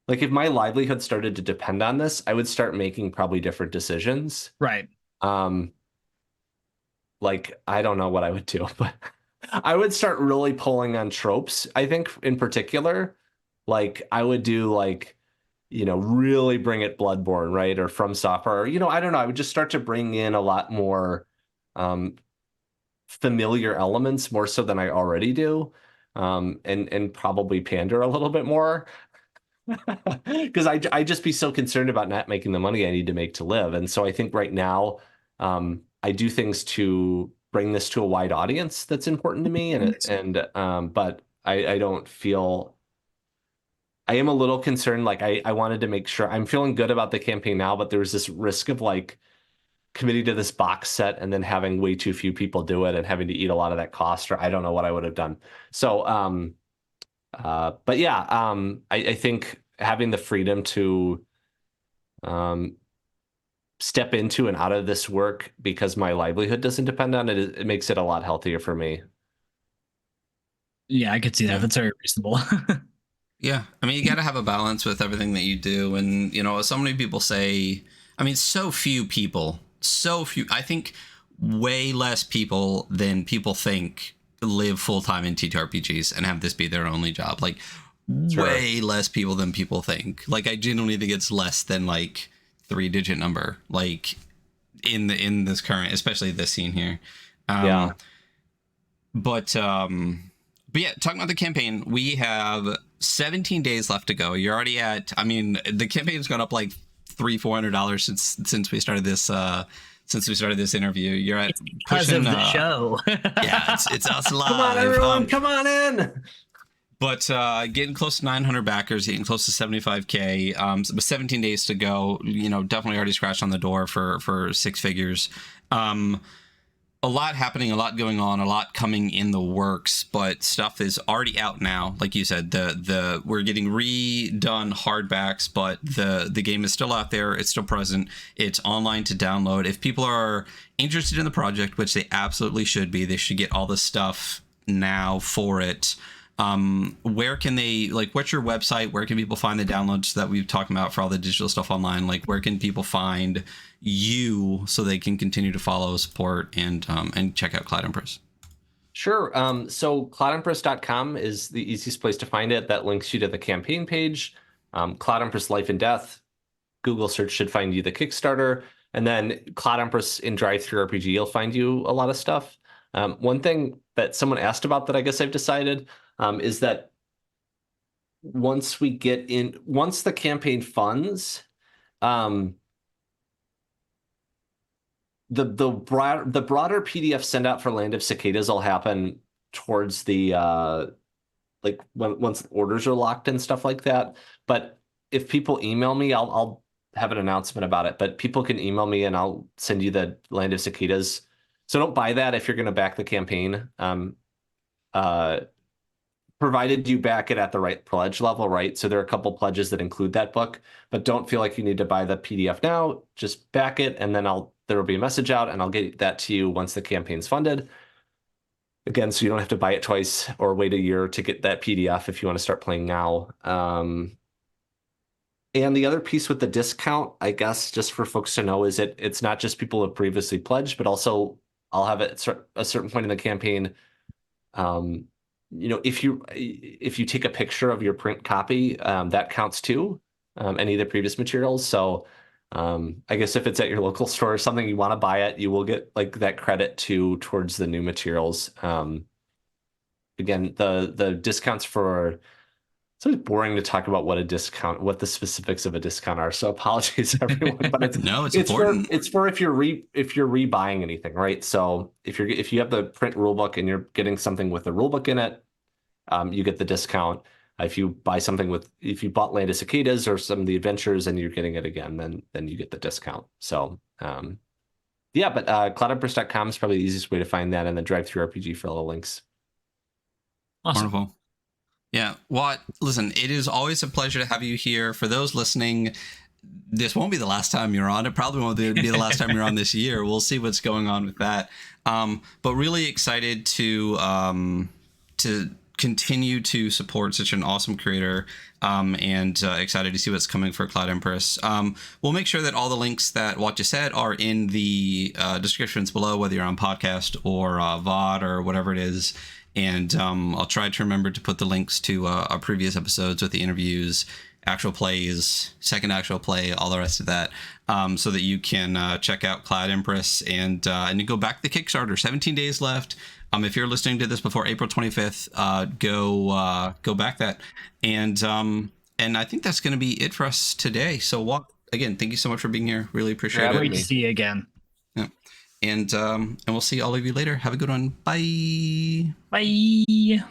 if my livelihood started to depend on this, I would start making probably different decisions. Right. I don't know what I would do, but I would start really pulling on tropes, I think, in particular. I would do really bring it Bloodborne, right? Or From Software, I don't know. I would just start to bring in a lot more familiar elements, more so than I already do, and probably pander a little bit more. because I just be so concerned about not making the money I need to make to live. And so I think right now, I do things to bring this to a wide audience that's important to me. But I don't feel, I am a little concerned. Like I wanted to make sure I'm feeling good about the campaign now, but there was this risk of like committing to this box set and then having way too few people do it and having to eat a lot of that cost, or I don't know what I would have done. So, but yeah, I think having the freedom to step into and out of this work because my livelihood doesn't depend on it, it makes it a lot healthier for me. Yeah, I could see that. That's very reasonable. Yeah, I mean, you got to have a balance with everything that you do. And, so many people say, I mean, so few people, I think way less people than people think live full-time in TTRPGs and have this be their only job. Like, sure. Way less people than people think. Like, I genuinely think it's less than like 3-digit number, like in this current, especially this scene here. Yeah. But yeah, talking about the campaign, we have 17 days left to go. You're already at, I mean, the campaign's gone up like $300-400 since we started this interview. You're at because of the show. Yeah, it's us live. Come on, everyone, come on in. But getting close to 900 backers, getting close to 75K, with 17 days to go, definitely already scratched on the door for 6 figures. A lot happening, a lot going on, a lot coming in the works, but stuff is already out now. Like you said, we're getting redone hardbacks, but the game is still out there. It's still present. It's online to download. If people are interested in the project, which they absolutely should be, they should get all the stuff now for it. Where can they, like, what's your website? Where can people find the downloads that we've talked about for all the digital stuff online? Like, where can people find you so they can continue to follow, support, and check out Cloud Empress? Sure. So cloudempress.com is the easiest place to find it. That links you to the campaign page. Cloud Empress Life and Death. Google search should find you the Kickstarter. And then Cloud Empress in Drive-Thru RPG, you'll find you a lot of stuff. One thing that someone asked about that I guess I've decided is that once the campaign funds, the broader PDF send out for Land of Cicadas will happen towards the like once orders are locked and stuff like that. But if people email me, I'll have an announcement about it. But people can email me and I'll send you the Land of Cicadas. So don't buy that if you're going to back the campaign. Provided you back it at the right pledge level, right? So there are a couple pledges that include that book, but don't feel like you need to buy the PDF now. Just back it, and then there will be a message out, and I'll get that to you once the campaign's funded. Again, so you don't have to buy it twice or wait a year to get that PDF if you want to start playing now. And the other piece with the discount, I guess, just for folks to know, is it's not just people who have previously pledged, but also I'll have it at a certain point in the campaign. If you take a picture of your print copy, that counts too, any of the previous materials. So I guess if it's at your local store or something, you want to buy it, you will get like that credit towards the new materials. Again, the discounts for, it's really boring to talk about what the specifics of a discount are. So apologies everyone, but it's important. It's for if you're rebuying anything, right? So if you have the print rulebook and you're getting something with the rulebook in it, you get the discount. If you bought Land of Cicadas or some of the adventures and you're getting it again, then you get the discount. So yeah, but cloudempress.com is probably the easiest way to find that, and the Drive-Thru RPG for all the links. Awesome. Wonderful. Yeah, Watt, listen, it is always a pleasure to have you here. For those listening, this won't be the last time you're on. It probably won't be the last time you're on this year. We'll see what's going on with that. But really excited to continue to support such an awesome creator, and excited to see what's coming for Cloud Empress. We'll make sure that all the links that Watt just said are in the descriptions below, whether you're on podcast or VOD or whatever it is. And I'll try to remember to put the links to our previous episodes with the interviews, actual plays, second actual play, all the rest of that, so that you can check out Cloud Empress and you go back to the Kickstarter. 17 days left. If you're listening to this before April 25th, go back that. And And I think that's going to be it for us today. So, Walk, again, thank you so much for being here. Really appreciate it. Great to see you again. Yeah. And we'll see all of you later. Have a good one. Bye. Bye.